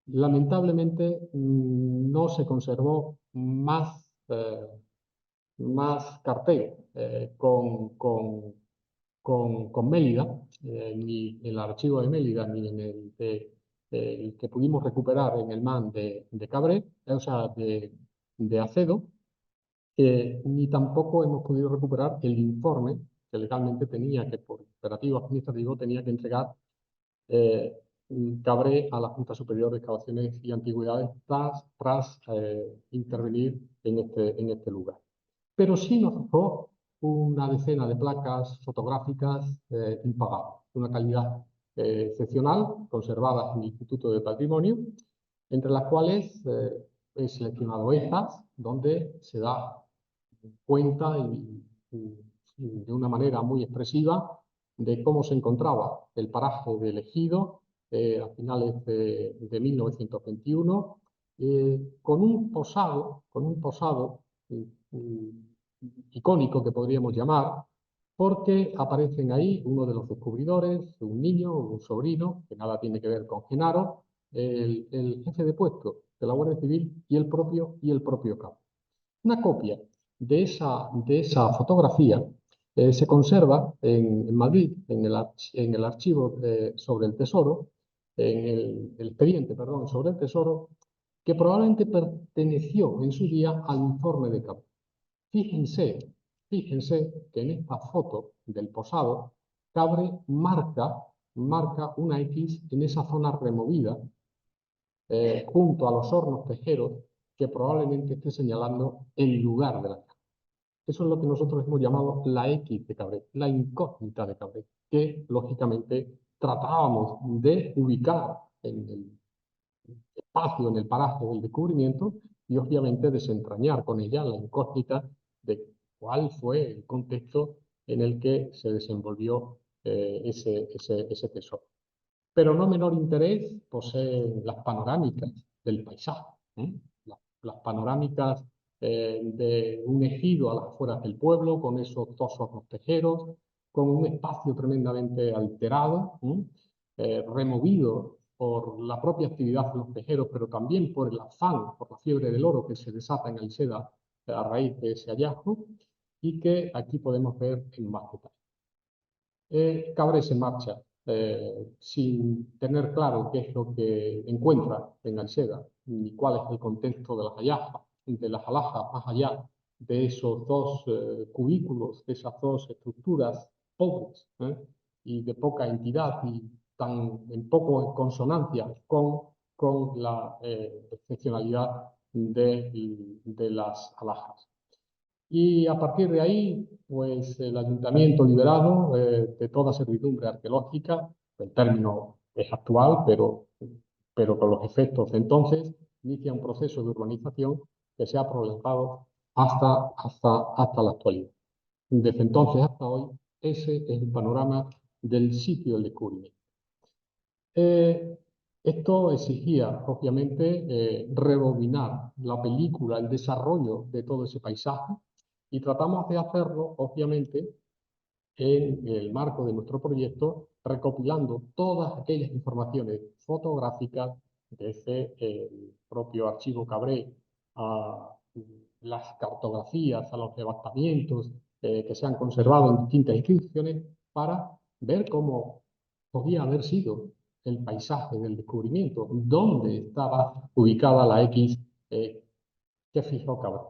Lamentablemente no se conservó más carteo con Mélida, ni en el archivo de Mélida, ni en el que pudimos recuperar en el MAN de Cabré, o sea, de Acedo, ni tampoco hemos podido recuperar el informe que legalmente tenía que, por imperativo administrativo, tenía que entregar eh, Cabré a la Junta Superior de Excavaciones y Antigüedades tras intervenir en este lugar. Pero sí nos dejó una decena de placas fotográficas impagables, de una calidad excepcional, conservadas en el Instituto de Patrimonio, entre las cuales he seleccionado estas, donde se da cuenta de una manera muy expresiva de cómo se encontraba el paraje del Ejido a finales de 1921, con un posado icónico que podríamos llamar, porque aparecen ahí uno de los descubridores, un niño, un sobrino, que nada tiene que ver con Genaro, el jefe de puesto de la Guardia Civil y el propio cabo. Una copia de esa fotografía se conserva en Madrid, en el archivo sobre el tesoro, en el expediente, perdón, sobre el tesoro, que probablemente perteneció en su día al informe de Cabo. Fíjense que en esta foto del posado, Cabre marca una X en esa zona removida junto a los hornos tejeros que probablemente esté señalando el lugar de la llave. Eso es lo que nosotros hemos llamado la X de Cabré, la incógnita de Cabré, que lógicamente tratábamos de ubicar en el espacio, en el paraje del descubrimiento y obviamente desentrañar con ella la incógnita de cuál fue el contexto en el que se desenvolvió ese tesoro. Pero no menor interés poseen las panorámicas del paisaje, ¿eh? Las panorámicas de un ejido a las afueras del pueblo, con esos dos hornos tejeros, con un espacio tremendamente alterado, removido por la propia actividad de los tejeros, pero también por el afán, por la fiebre del oro que se desata en Alseda a raíz de ese hallazgo, y que aquí podemos ver en más detalle. Cabré se marcha sin tener claro qué es lo que encuentra en Alseda ni cuál es el contexto de las alhajas más allá de esos dos cubículos, de esas dos estructuras pobres y de poca entidad y en poco en consonancia con la excepcionalidad de las alhajas. Y a partir de ahí, pues el ayuntamiento liberado de toda servidumbre arqueológica, el término es actual, pero con los efectos de entonces, inicia un proceso de urbanización que se ha prolongado hasta la actualidad. Desde entonces hasta hoy, ese es el panorama del sitio del descubrimiento. Esto exigía, obviamente, rebobinar la película, el desarrollo de todo ese paisaje, y tratamos de hacerlo, obviamente, en el marco de nuestro proyecto, recopilando todas aquellas informaciones fotográficas desde el propio archivo Cabré a las cartografías, a los levantamientos que se han conservado en distintas instituciones para ver cómo podía haber sido el paisaje del descubrimiento, dónde estaba ubicada la X que fijó Cabré.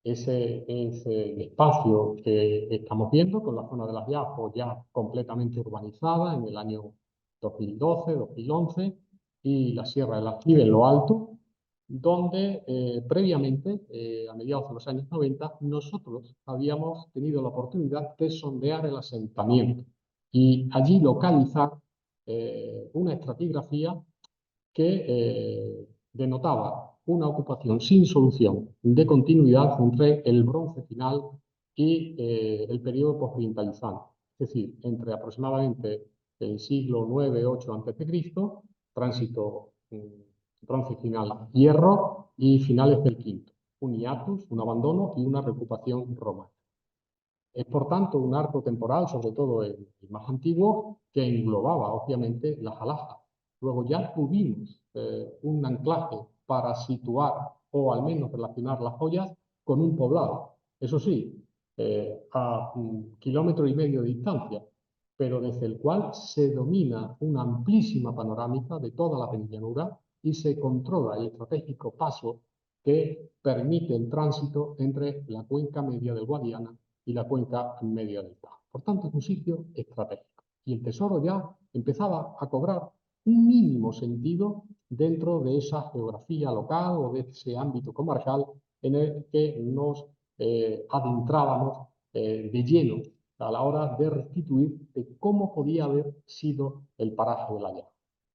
Ese es el espacio que estamos viendo con la zona de las Llafos ya completamente urbanizada en el año 2012, 2011 y la Sierra de las Cives en lo alto, donde previamente, a mediados de los años 90, nosotros habíamos tenido la oportunidad de sondear el asentamiento y allí localizar una estratigrafía que denotaba una ocupación sin solución de continuidad entre el bronce final y el periodo postorientalizante, es decir, entre aproximadamente el siglo IX-8 a.C., tránsito bronce final hierro y finales del V, un hiatus, un abandono y una reocupación romana. Es por tanto un arco temporal, sobre todo el más antiguo, que englobaba obviamente las alhajas. Luego ya tuvimos un anclaje para situar o al menos relacionar las joyas con un poblado. Eso sí, a 1,5 kilómetros de distancia, pero desde el cual se domina una amplísima panorámica de toda la penillanura y se controla el estratégico paso que permite el tránsito entre la cuenca media del Guadiana y la cuenca media del Tajo. Por tanto, es un sitio estratégico. Y el tesoro ya empezaba a cobrar un mínimo sentido dentro de esa geografía local o de ese ámbito comarcal en el que nos adentrábamos de lleno a la hora de restituir de cómo podía haber sido el paraje de la llave.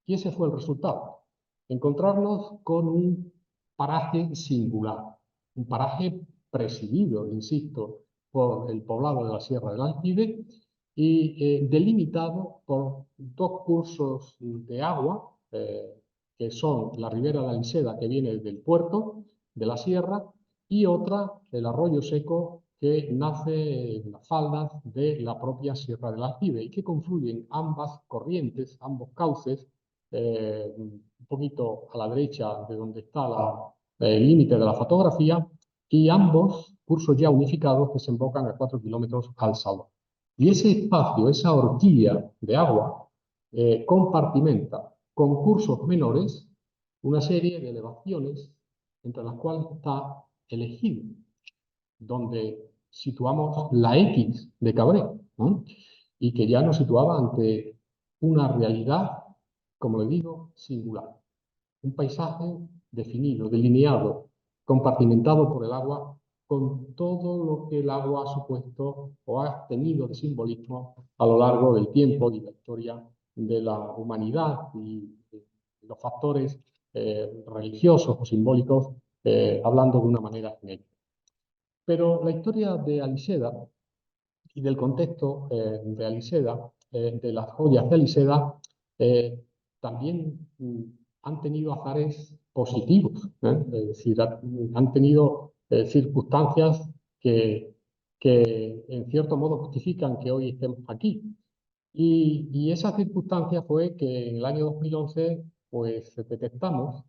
Y ese fue el resultado. Encontrarnos con un paraje singular, un paraje presidido, insisto, por el poblado de la Sierra del Alpide y delimitado por dos cursos de agua, que son la ribera de la Aliseda, que viene del puerto de la sierra, y otra, el arroyo seco, que nace en las faldas de la propia Sierra del Alpide y que confluyen ambas corrientes, ambos cauces, un poquito a la derecha de donde está el límite de la fotografía, y ambos cursos ya unificados desembocan a 4 kilómetros al Salón. Y ese espacio, esa horquilla de agua, compartimenta con cursos menores una serie de elevaciones entre las cuales está el ejido, donde situamos la X de Cabré, ¿no? Y que ya nos situaba ante una realidad, como le digo, singular. Un paisaje definido, delineado, compartimentado por el agua, con todo lo que el agua ha supuesto o ha tenido de simbolismo a lo largo del tiempo y la historia de la humanidad y los factores religiosos o simbólicos, hablando de una manera genérica. Pero la historia de Aliseda y del contexto de Aliseda, de las joyas de Aliseda, también han tenido azares positivos, es decir, han tenido circunstancias que en cierto modo justifican que hoy estemos aquí. Y esa circunstancia fue que en el año 2011 pues detectamos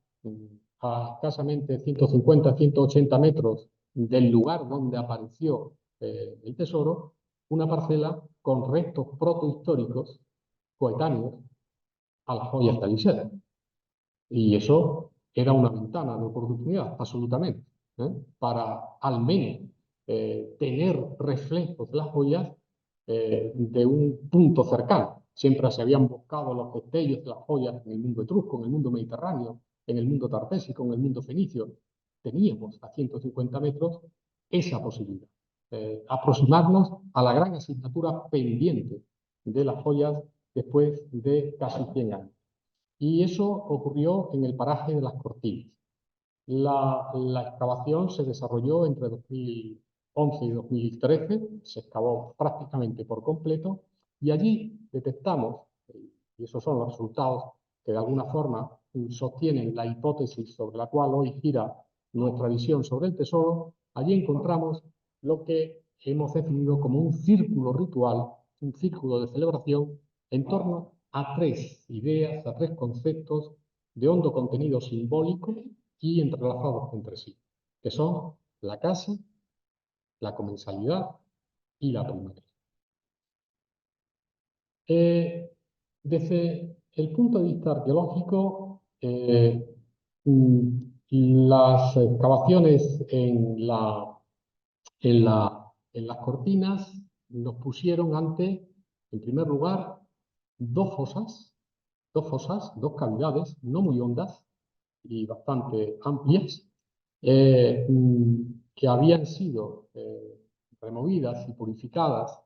a escasamente 150, 180 metros del lugar donde apareció el tesoro, una parcela con restos protohistóricos coetáneos a las joyas de Aliseda. Y eso era una ventana de oportunidad, absolutamente, para al menos tener reflejos de las joyas de un punto cercano. Siempre se habían buscado los destellos de las joyas en el mundo etrusco, en el mundo mediterráneo, en el mundo tartésico, en el mundo fenicio. Teníamos a 150 metros esa posibilidad. Aproximarnos a la gran asignatura pendiente de las joyas después de casi 100 años. Y eso ocurrió en el paraje de las Cortinas. La excavación se desarrolló entre 2011 y 2013, se excavó prácticamente por completo, y allí detectamos, y esos son los resultados que de alguna forma sostienen la hipótesis sobre la cual hoy gira nuestra visión sobre el tesoro, allí encontramos lo que hemos definido como un círculo ritual, un círculo de celebración en torno a tres ideas, a tres conceptos de hondo contenido simbólico y entrelazados entre sí, que son la casa, la comensalidad y la primaria. Desde el punto de vista arqueológico, las excavaciones en las Cortinas nos pusieron ante, en primer lugar, dos fosas, dos cavidades no muy hondas y bastante amplias, que habían sido removidas y purificadas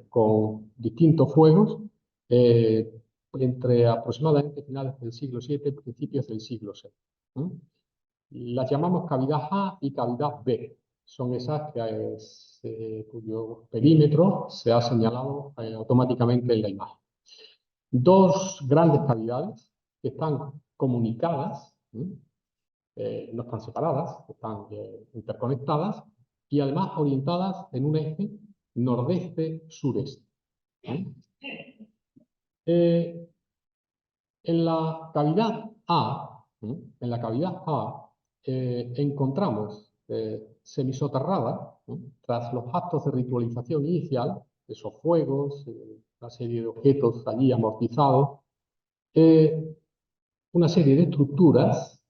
con distintos fuegos entre aproximadamente finales del siglo VII y principios del siglo VI. Las llamamos cavidad A y cavidad B. Son esas cuyo perímetro se ha señalado automáticamente en la imagen. Dos grandes cavidades que están comunicadas, no están separadas, están interconectadas y además orientadas en un eje nordeste-sureste. En la cavidad A, encontramos semisoterrada, tras los actos de ritualización inicial, esos fuegos, una serie de objetos allí amortizados, una serie de estructuras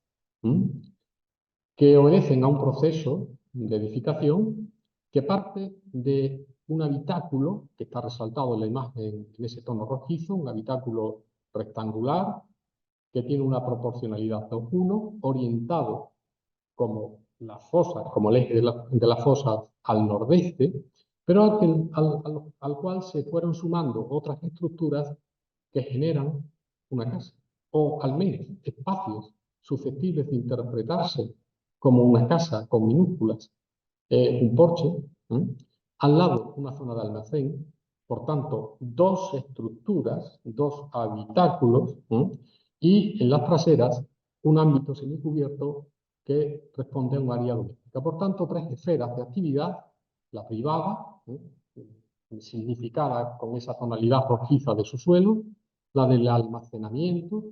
que obedecen a un proceso de edificación que parte de un habitáculo, que está resaltado en la imagen en ese tono rojizo, un habitáculo rectangular, que tiene una proporcionalidad 2:1, orientado como las fosas, como el eje de las fosas al nordeste, pero al cual se fueron sumando otras estructuras que generan una casa, o al menos espacios susceptibles de interpretarse como una casa con minúsculas, un porche, al lado una zona de almacén, por tanto, dos estructuras, dos habitáculos, y en las traseras un ámbito semicubierto que responde a un área doméstica. Por tanto, tres esferas de actividad: la privada, significada con esa tonalidad rojiza de su suelo; la del almacenamiento;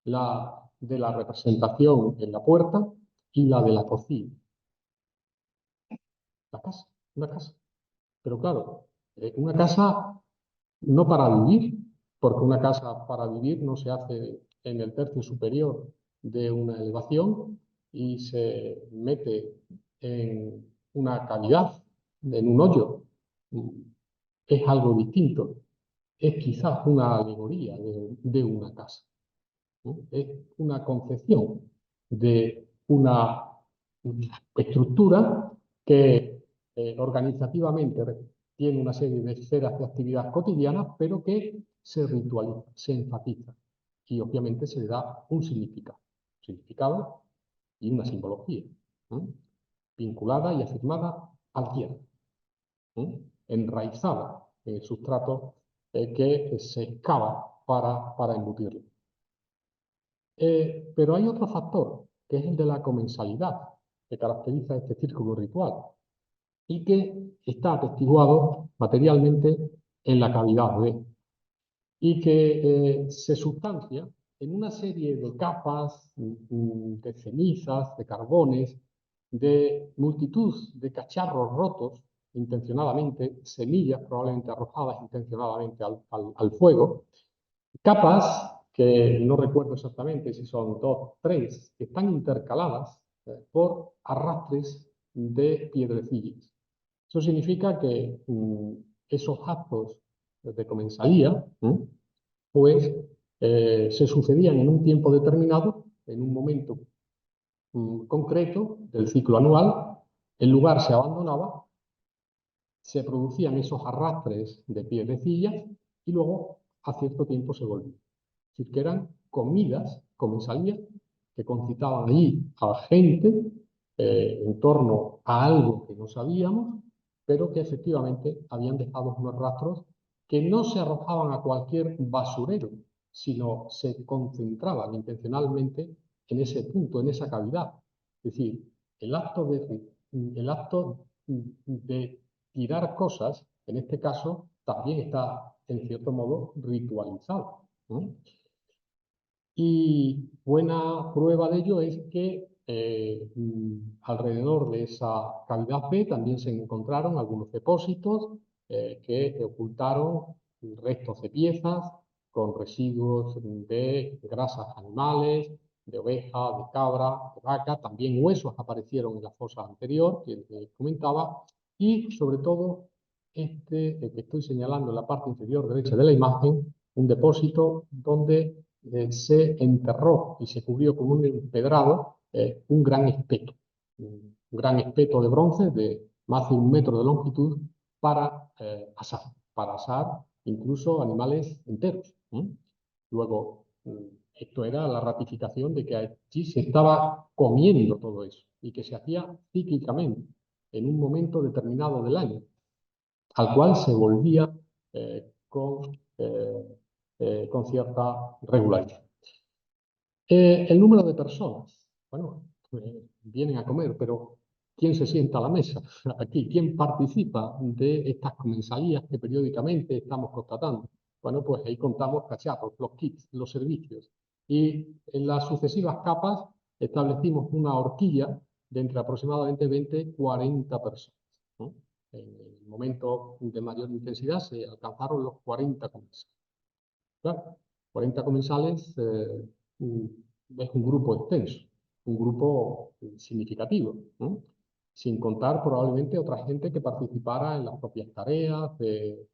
la de la representación en la puerta; y la de la cocina. La casa, una casa. Pero claro, una casa no para vivir, porque una casa para vivir no se hace en el tercio superior de una elevación y se mete en una cavidad, en un hoyo. Es algo distinto. Es quizás una alegoría de una casa, ¿no? Es una concepción de una estructura que organizativamente tiene una serie de esferas de actividad cotidianas, pero que se ritualiza, se enfatiza y obviamente se le da un significado y una simbología, ¿no? Vinculada y afirmada al tierra, ¿no? Enraizada en el sustrato que se excava para embutirlo. Pero hay otro factor, que es el de la comensalidad, que caracteriza este círculo ritual y que está atestiguado materialmente en la cavidad B, y que se sustancia en una serie de capas, de cenizas, de carbones, de multitud de cacharros rotos intencionadamente, semillas probablemente arrojadas intencionadamente al fuego, capas que no recuerdo exactamente si son 2, 3, que están intercaladas por arrastres de piedrecillas. Eso significa que esos actos de comensalía, pues se sucedían en un tiempo determinado, en un momento concreto del ciclo anual. El lugar se abandonaba, se producían esos arrastres de piedrecillas y luego a cierto tiempo se volvía. Es decir, que eran comidas, comensalías, que concitaban allí a gente en torno a algo que no sabíamos, pero que efectivamente habían dejado unos rastros que no se arrojaban a cualquier basurero, sino se concentraban intencionalmente en ese punto, en esa cavidad. Es decir, el acto de tirar cosas, en este caso, también está, en cierto modo, ritualizado, ¿no? Y buena prueba de ello es que alrededor de esa cavidad B también se encontraron algunos depósitos que ocultaron restos de piezas con residuos de grasas animales, de oveja, de cabra, de vaca. También huesos aparecieron en la fosa anterior, que comentaba, y sobre todo que estoy señalando en la parte inferior derecha de la imagen, un depósito donde se enterró y se cubrió con un empedrado un gran espeto de bronce de más de 1 metro de longitud para asar incluso animales enteros. Luego, esto era la ratificación de que allí se estaba comiendo todo eso y que se hacía cíclicamente en un momento determinado del año, al cual se volvía con cierta regularidad. El número de personas. Bueno, vienen a comer, pero ¿quién se sienta a la mesa aquí? ¿Quién participa de estas comensalías que periódicamente estamos constatando? Bueno, pues ahí contamos cacharros, los kits, los servicios. Y en las sucesivas capas establecimos una horquilla de entre aproximadamente 20 y 40 personas, ¿no? En el momento de mayor intensidad se alcanzaron los 40 comensales. Claro, 40 comensales es un grupo extenso. un grupo significativo, ¿no? Sin contar probablemente otra gente que participara en las propias tareas de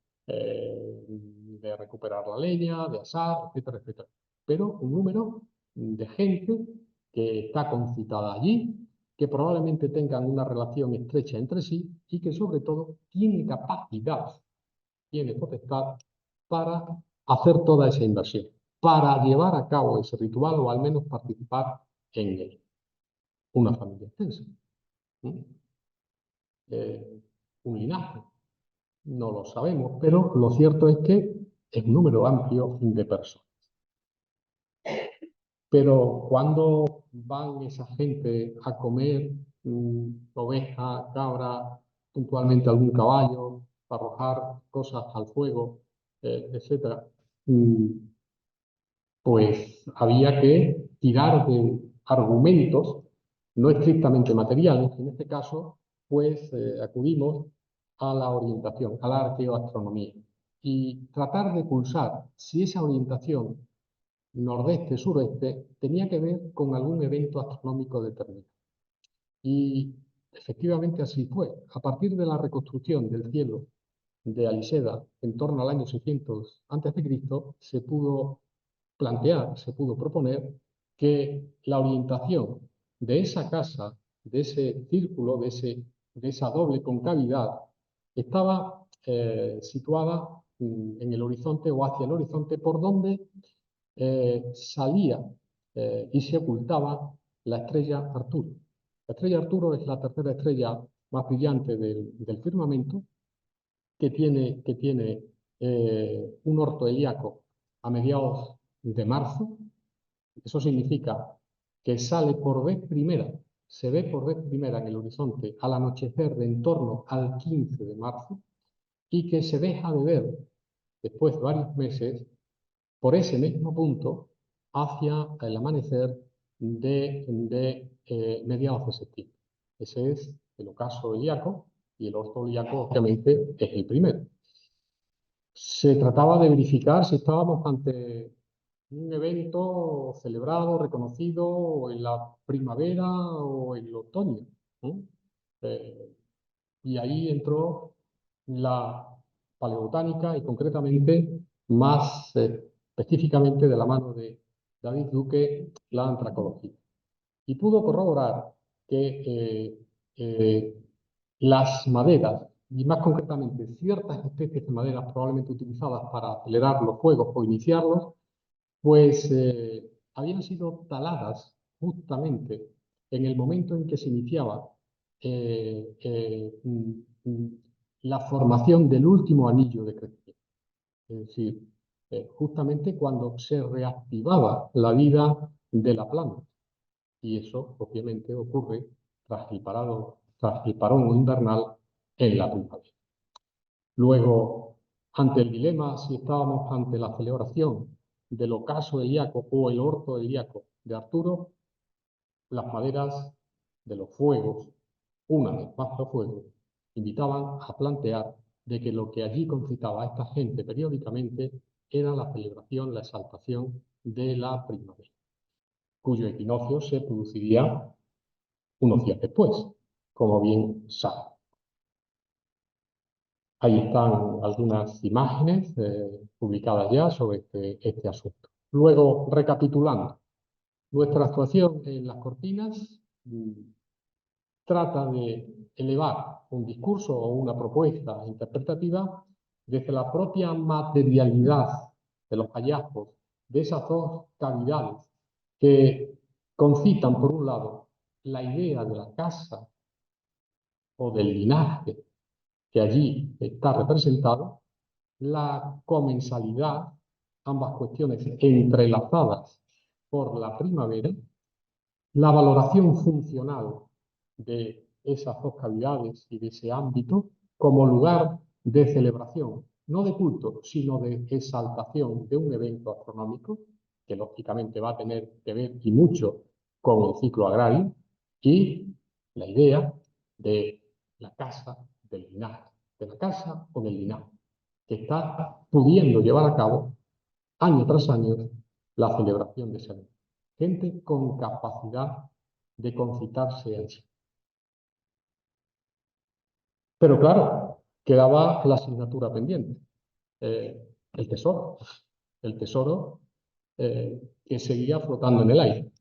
recuperar la leña, de asar, etcétera, etcétera. Pero un número de gente que está concitada allí, que probablemente tengan una relación estrecha entre sí y que sobre todo tiene capacidad, tiene potestad para hacer toda esa inversión, para llevar a cabo ese ritual o al menos participar en él. Una familia extensa, ¿no? Un linaje, no lo sabemos, pero lo cierto es que es un número amplio de personas. Pero cuando van esa gente a comer oveja, cabra, puntualmente algún caballo, para arrojar cosas al fuego, etcétera, pues había que tirar de argumentos no estrictamente materiales. En este caso, pues acudimos a la orientación, a la arqueoastronomía, y tratar de pulsar si esa orientación nordeste-sureste tenía que ver con algún evento astronómico determinado. Y efectivamente así fue. A partir de la reconstrucción del cielo de Aliseda en torno al año 600 a.C., se pudo plantear, se pudo proponer que la orientación de esa casa, de ese círculo, de esa doble concavidad, estaba situada en el horizonte o hacia el horizonte por donde salía y se ocultaba la estrella Arturo. La estrella Arturo es la tercera estrella más brillante del firmamento, que tiene un orto helíaco a mediados de marzo. Eso significa que sale por vez primera, se ve por vez primera en el horizonte al anochecer de en torno al 15 de marzo y que se deja de ver después de varios meses por ese mismo punto hacia el amanecer de mediados de septiembre. Ese es el ocaso helíaco y el orto helíaco obviamente es el primero. Se trataba de verificar si estábamos ante un evento celebrado, reconocido en la primavera o en el otoño, ¿no? Y ahí entró la paleobotánica y concretamente, más específicamente de la mano de David Duque, la antracología. Y pudo corroborar que las maderas, y más concretamente ciertas especies de maderas probablemente utilizadas para acelerar los fuegos o iniciarlos, pues habían sido taladas justamente en el momento en que se iniciaba eh, eh, mm, mm, la formación del último anillo de crecimiento. Es decir, justamente cuando se reactivaba la vida de la planta. Y eso, obviamente, ocurre tras el parón invernal en la primavera. Luego, ante el dilema si estábamos ante la celebración del ocaso helíaco o el orto helíaco de Arturo, las maderas de los fuegos, una vez más los fuegos, invitaban a plantear de que lo que allí concitaba a esta gente periódicamente era la celebración, la exaltación de la primavera, cuyo equinoccio se produciría unos días después, como bien saben. Ahí están algunas imágenes publicadas ya sobre este asunto. Luego, recapitulando, nuestra actuación en las cortinas trata de elevar un discurso o una propuesta interpretativa desde la propia materialidad de los hallazgos, de esas dos cavidades que concitan, por un lado, la idea de la casa o del linaje que allí está representado, la comensalidad, ambas cuestiones entrelazadas por la primavera, la valoración funcional de esas dos cavidades y de ese ámbito como lugar de celebración, no de culto, sino de exaltación de un evento astronómico, que lógicamente va a tener que ver y mucho con el ciclo agrario, y la idea de la casa del linaje, de la casa o del linaje, que está pudiendo llevar a cabo año tras año la celebración de ese evento. Gente con capacidad de concitarse en sí. Pero claro, quedaba la asignatura pendiente, el tesoro. El tesoro que seguía flotando en el aire.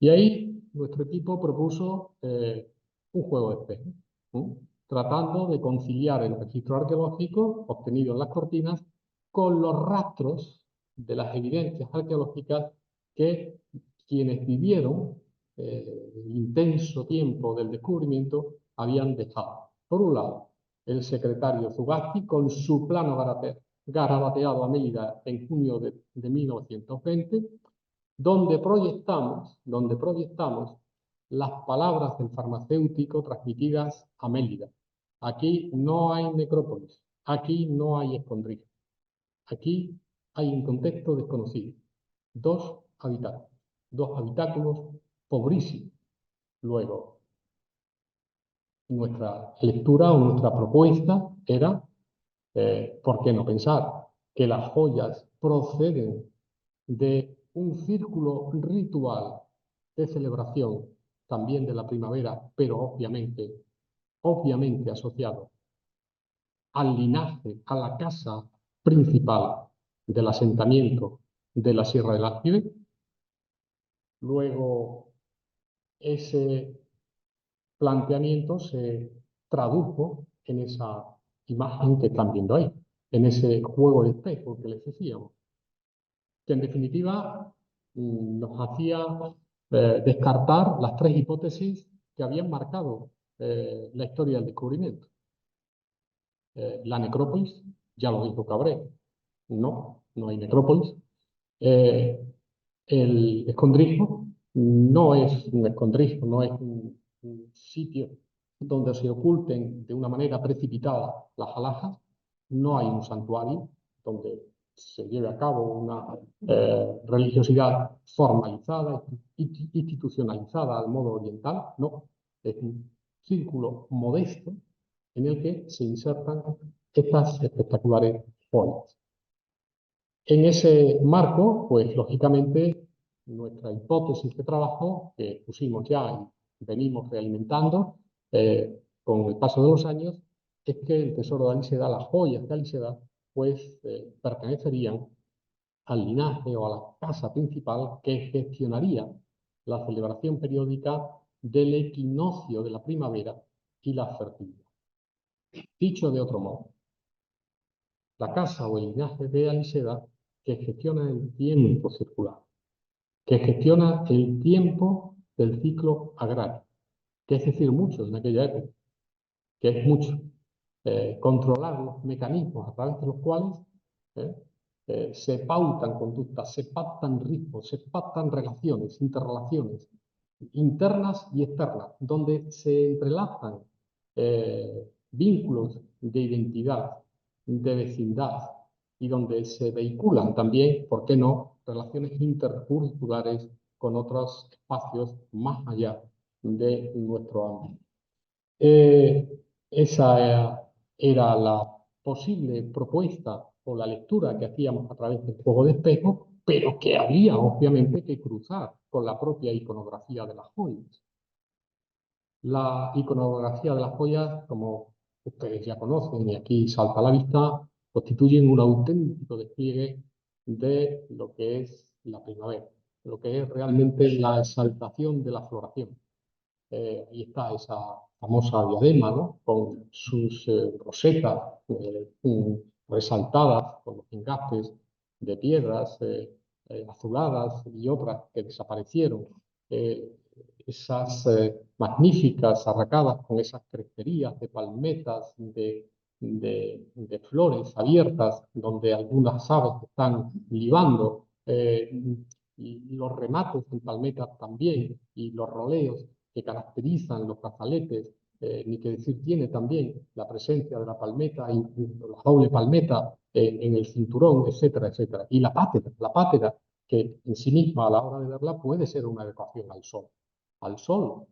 Y ahí nuestro equipo propuso un juego de espejo, ¿no? Tratando de conciliar el registro arqueológico obtenido en las cortinas con los rastros de las evidencias arqueológicas que quienes vivieron el intenso tiempo del descubrimiento habían dejado. Por un lado, el secretario Zugasti con su plano garabateado a Mérida en junio de 1920, donde proyectamos las palabras del farmacéutico transmitidas a Mérida. Aquí no hay necrópolis, aquí no hay escondrijo, aquí hay un contexto desconocido. Dos habitáculos pobrísimos. Luego, nuestra lectura o nuestra propuesta era, ¿por qué no pensar que las joyas proceden de un círculo ritual de celebración también de la primavera, pero obviamente asociado al linaje, a la casa principal del asentamiento de la Sierra del Álpibe? Luego, ese planteamiento se tradujo en esa imagen que están viendo ahí, en ese juego de espejo que les decíamos, que en definitiva nos hacía descartar las tres hipótesis que habían marcado la historia del descubrimiento. La necrópolis, ya lo dijo Cabré, no hay necrópolis. El escondrijo no es un escondrijo, no es un sitio donde se oculten de una manera precipitada las alhajas, no hay un santuario donde se lleve a cabo una religiosidad formalizada, institucionalizada al modo oriental, no, es un círculo modesto en el que se insertan estas espectaculares joyas. En ese marco, pues lógicamente, nuestra hipótesis de trabajo que pusimos ya y venimos realimentando con el paso de los años, es que el tesoro de Aliseda, las joyas de Aliseda, pues pertenecerían al linaje o a la casa principal que gestionaría la celebración periódica del equinoccio de la primavera y la fertilidad. Dicho de otro modo, la casa o el linaje de Aliseda que gestiona el tiempo circular, que gestiona el tiempo del ciclo agrario, que es decir, mucho en aquella época, que es mucho. Controlar los mecanismos a través de los cuales se pautan conductas, se pactan ritmos, se pactan relaciones, interrelaciones internas y externas, donde se entrelazan vínculos de identidad, de vecindad, y donde se vehiculan también, ¿por qué no?, relaciones intercurriculares con otros espacios más allá de nuestro ámbito. Esa era la posible propuesta o la lectura que hacíamos a través del juego de espejo, pero que había obviamente que cruzar con la propia iconografía de las joyas. La iconografía de las joyas, como ustedes ya conocen y aquí salta a la vista, constituyen un auténtico despliegue de lo que es la primavera, lo que es realmente la exaltación de la floración. Ahí está esa famosa diadema, ¿no?, con sus rosetas resaltadas, con los engastes de piedras azuladas y otras que desaparecieron. Esas magníficas arracadas con esas cresterías de palmetas, de flores abiertas, donde algunas aves están libando, y los remates en palmetas también, y los roleos que caracterizan los brazaletes, ni que decir tiene también la presencia de la palmeta, y la doble palmeta en el cinturón, etcétera, etcétera. Y la pátera, que en sí misma a la hora de verla puede ser una evocación al sol,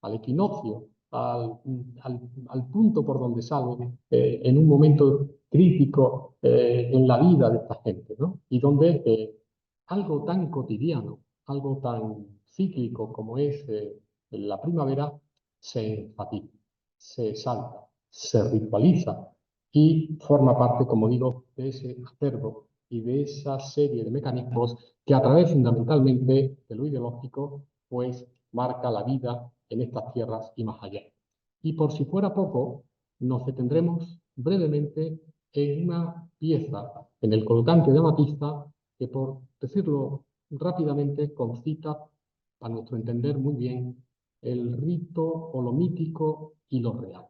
al equinoccio, al punto por donde sale en un momento crítico en la vida de esta gente, ¿no? Y donde algo tan cotidiano, algo tan cíclico como es la primavera, se enfatiza, se exalta, se ritualiza y forma parte, como digo, de ese acervo y de esa serie de mecanismos que a través fundamentalmente de lo ideológico, pues marca la vida en estas tierras y más allá. Y por si fuera poco, nos detendremos brevemente en una pieza, en el colgante de amatista, que por decirlo rápidamente concita, a nuestro entender muy bien, el rito o lo mítico y lo real.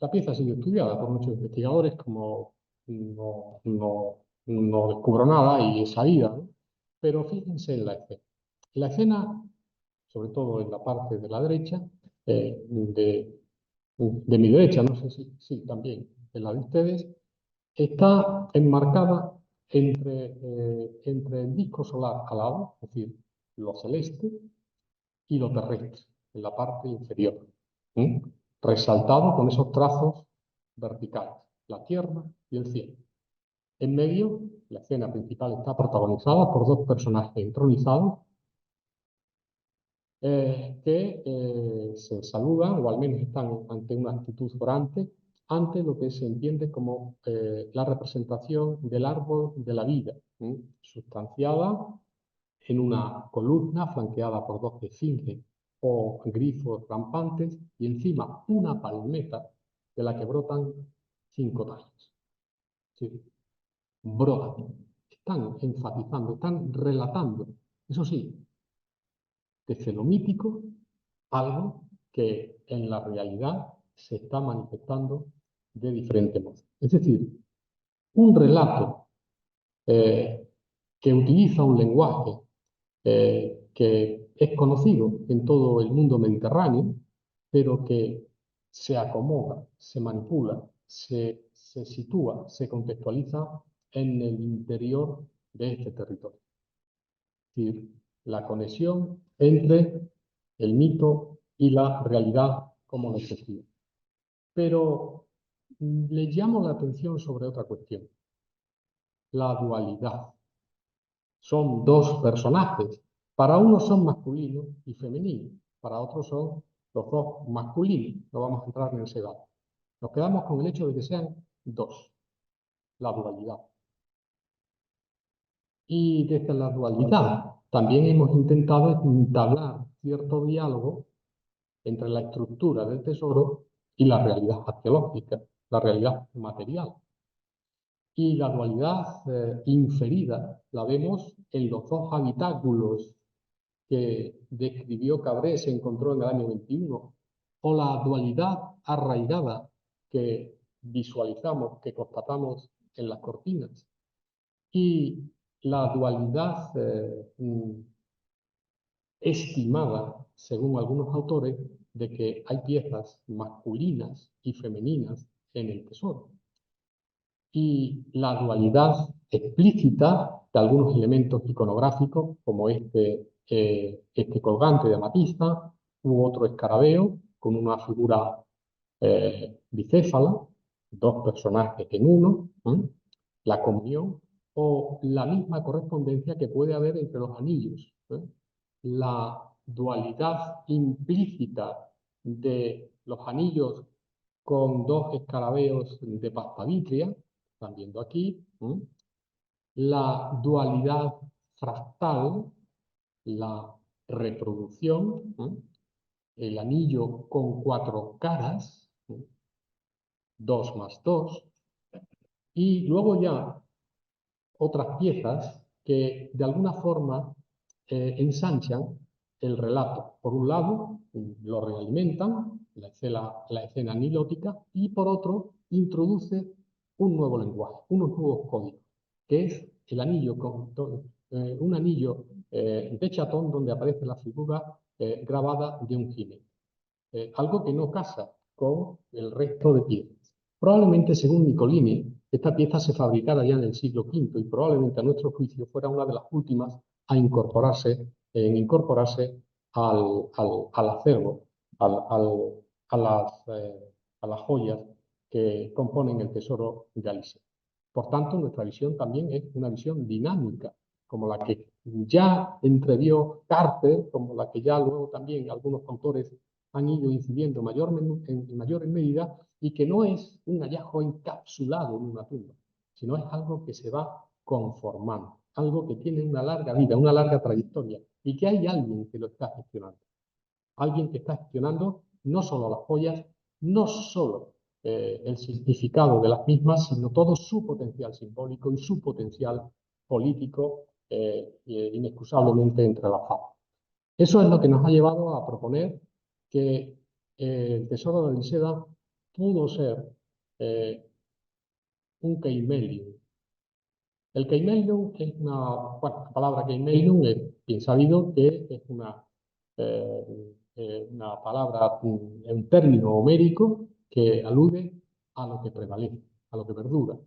La pieza ha sido estudiada por muchos investigadores, como no descubro nada y es sabida, ¿no? Pero fíjense en la escena. La escena, sobre todo en la parte de la derecha, de mi derecha, no sé si también en la de ustedes, está enmarcada entre el disco solar alado, es decir, lo celeste, y lo terrestre, en la parte inferior, resaltado con esos trazos verticales, la tierra y el cielo. En medio, la escena principal está protagonizada por dos personajes entronizados que se saludan, o al menos están ante una actitud orante, ante lo que se entiende como la representación del árbol de la vida, sustanciada en una columna flanqueada por dos esfinges o grifos rampantes y encima una palmeta de la que brotan 5 tallos. Sí, brotan, están enfatizando, están relatando, eso sí, desde lo mítico, algo que en la realidad se está manifestando de diferente modo. Es decir, un relato que utiliza un lenguaje que es conocido en todo el mundo mediterráneo, pero que se acomoda, se manipula, se sitúa, se contextualiza en el interior de este territorio. Es decir, la conexión entre el mito y la realidad como lo percibe. Pero le llamo la atención sobre otra cuestión, la dualidad. Son dos personajes. Para unos son masculinos y femeninos, para otros son los dos masculinos. No vamos a entrar en ese debate. Nos quedamos con el hecho de que sean dos, la dualidad. Y desde la dualidad también hemos intentado entablar cierto diálogo entre la estructura del tesoro y la realidad arqueológica, la realidad material. Y la dualidad inferida la vemos en los dos habitáculos que describió Cabré, se encontró en el año 21, o la dualidad arraigada que visualizamos, que constatamos en las cortinas, y la dualidad estimada, según algunos autores, de que hay piezas masculinas y femeninas en el tesoro. Y la dualidad explícita de algunos elementos iconográficos, como este colgante de amatista, u otro escarabeo con una figura bicéfala, dos personajes en uno, la comunión, o la misma correspondencia que puede haber entre los anillos. La dualidad implícita de los anillos con dos escarabeos de pasta vitria, están viendo aquí, la dualidad fractal, la reproducción, el anillo con 4 caras, 2 más 2, y luego ya otras piezas que de alguna forma ensanchan el relato. Por un lado, lo realimentan, la escena nilótica, y por otro, introduce un nuevo lenguaje, unos nuevos códigos, que es el anillo, un anillo de chatón donde aparece la figura grabada de un jinete. Algo que no casa con el resto de piezas. Probablemente, según Nicolini, esta pieza se fabricara ya en el siglo V y probablemente a nuestro juicio fuera una de las últimas a incorporarse al acervo, a las joyas que componen el tesoro galíseo. Por tanto, nuestra visión también es una visión dinámica como la que ya entrevió Carter, como la que ya luego también algunos autores han ido incidiendo en mayor medida, y que no es un hallazgo encapsulado en una tumba, sino es algo que se va conformando, algo que tiene una larga vida, una larga trayectoria, y que hay alguien que lo está gestionando. Alguien que está gestionando no solo las joyas, no solo el significado de las mismas, sino todo su potencial simbólico y su potencial político inexcusablemente entrelazado. Eso es lo que nos ha llevado a proponer que el tesoro de Liseda pudo ser un keimelion. El keimelion es la palabra keimelion es bien sabido que es una palabra, un término homérico que alude a lo que prevalece, a lo que perdura,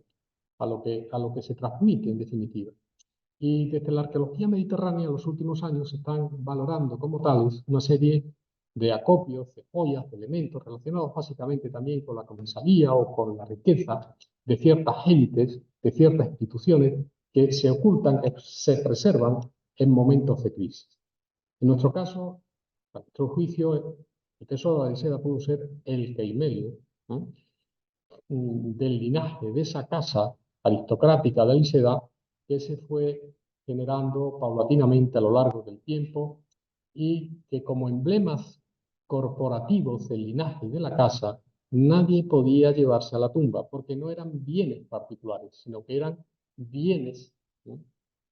a lo que se transmite en definitiva. Y desde la arqueología mediterránea en los últimos años se están valorando como tales una serie de acopios, de joyas, de elementos relacionados básicamente también con la comisaría o con la riqueza de ciertas élites, de ciertas instituciones que se ocultan, que se preservan en momentos de crisis. En nuestro caso, a nuestro juicio, el tesoro de Liseda pudo ser el keimelio, ¿no?, del linaje de esa casa aristocrática de Liseda, que se fue generando paulatinamente a lo largo del tiempo y que como emblemas corporativos del linaje de la casa, nadie podía llevarse a la tumba, porque no eran bienes particulares, sino que eran bienes, ¿no?,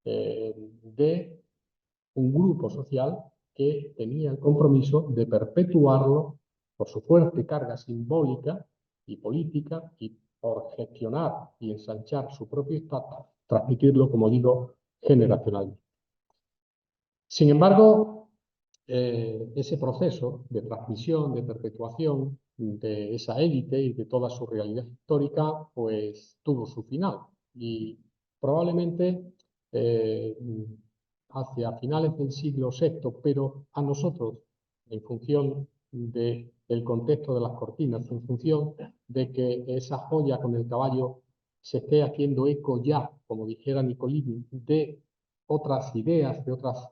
de un grupo social que tenía el compromiso de perpetuarlo por su fuerte carga simbólica y política y por gestionar y ensanchar su propio estatus, transmitirlo, como digo, generacionalmente. Sin embargo, ese proceso de transmisión, de perpetuación de esa élite y de toda su realidad histórica, pues tuvo su final. Y probablemente hacia finales del siglo VI, pero a nosotros, en función del contexto de las cortinas, en función de que esa joya con el caballo se esté haciendo eco ya, como dijera Nicolini, de otras ideas, de otras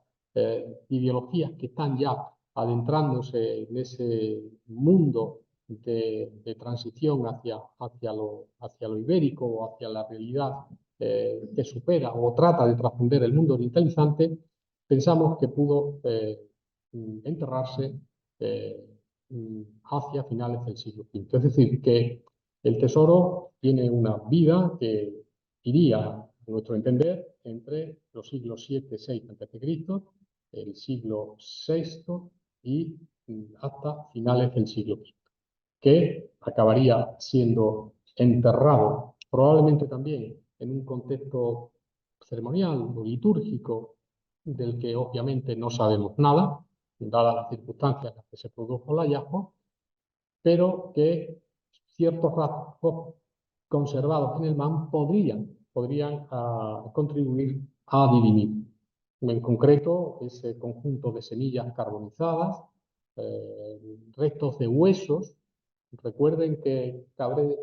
ideologías que están ya adentrándose en ese mundo de transición hacia lo ibérico o hacia la realidad que supera o trata de trascender el mundo orientalizante, pensamos que pudo enterrarse hacia finales del siglo V. Es decir, que el tesoro tiene una vida que iría, a nuestro entender, entre los siglos VII, VI a.C., el siglo VI y hasta finales del siglo V, que acabaría siendo enterrado, probablemente también en un contexto ceremonial o litúrgico del que obviamente no sabemos nada, dadas las circunstancias en las que se produjo el hallazgo, pero que ciertos rasgos conservados en el MAM podrían contribuir a dirimir. En concreto, ese conjunto de semillas carbonizadas, restos de huesos. Recuerden que Cabré,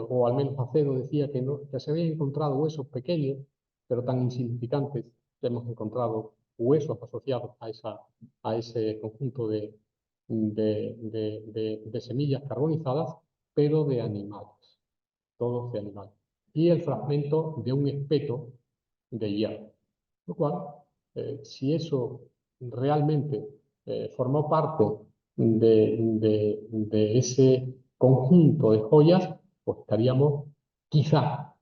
o al menos Acedo, decía que se habían encontrado huesos pequeños, pero tan insignificantes, que hemos encontrado huesos asociados a ese conjunto de semillas carbonizadas, pero de animales, todos de animales. Y el fragmento de un espeto de hierro. Lo cual, si eso realmente formó parte de ese conjunto de joyas, pues estaríamos quizá,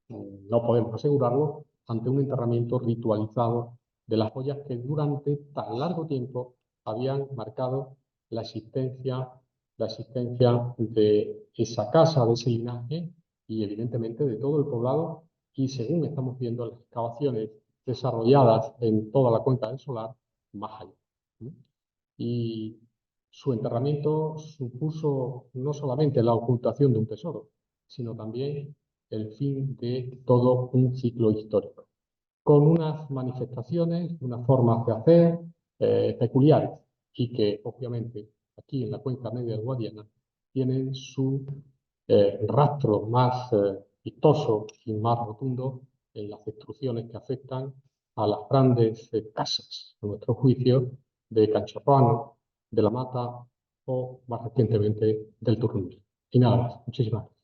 no podemos asegurarlo, ante un enterramiento ritualizado de las joyas que durante tan largo tiempo habían marcado la existencia de esa casa, de ese linaje y evidentemente de todo el poblado, y según estamos viendo las excavaciones desarrolladas en toda la cuenca del Solar, más allá. Y su enterramiento supuso no solamente la ocultación de un tesoro, sino también el fin de todo un ciclo histórico, con unas manifestaciones, unas formas de hacer peculiares, y que obviamente aquí en la cuenca media del Guadiana tienen su rastro más vistoso y más rotundo en las destrucciones que afectan a las grandes casas, a nuestro juicio, de Canchorroano, de La Mata o, más recientemente, del Turrundio. Y nada más. Muchísimas gracias.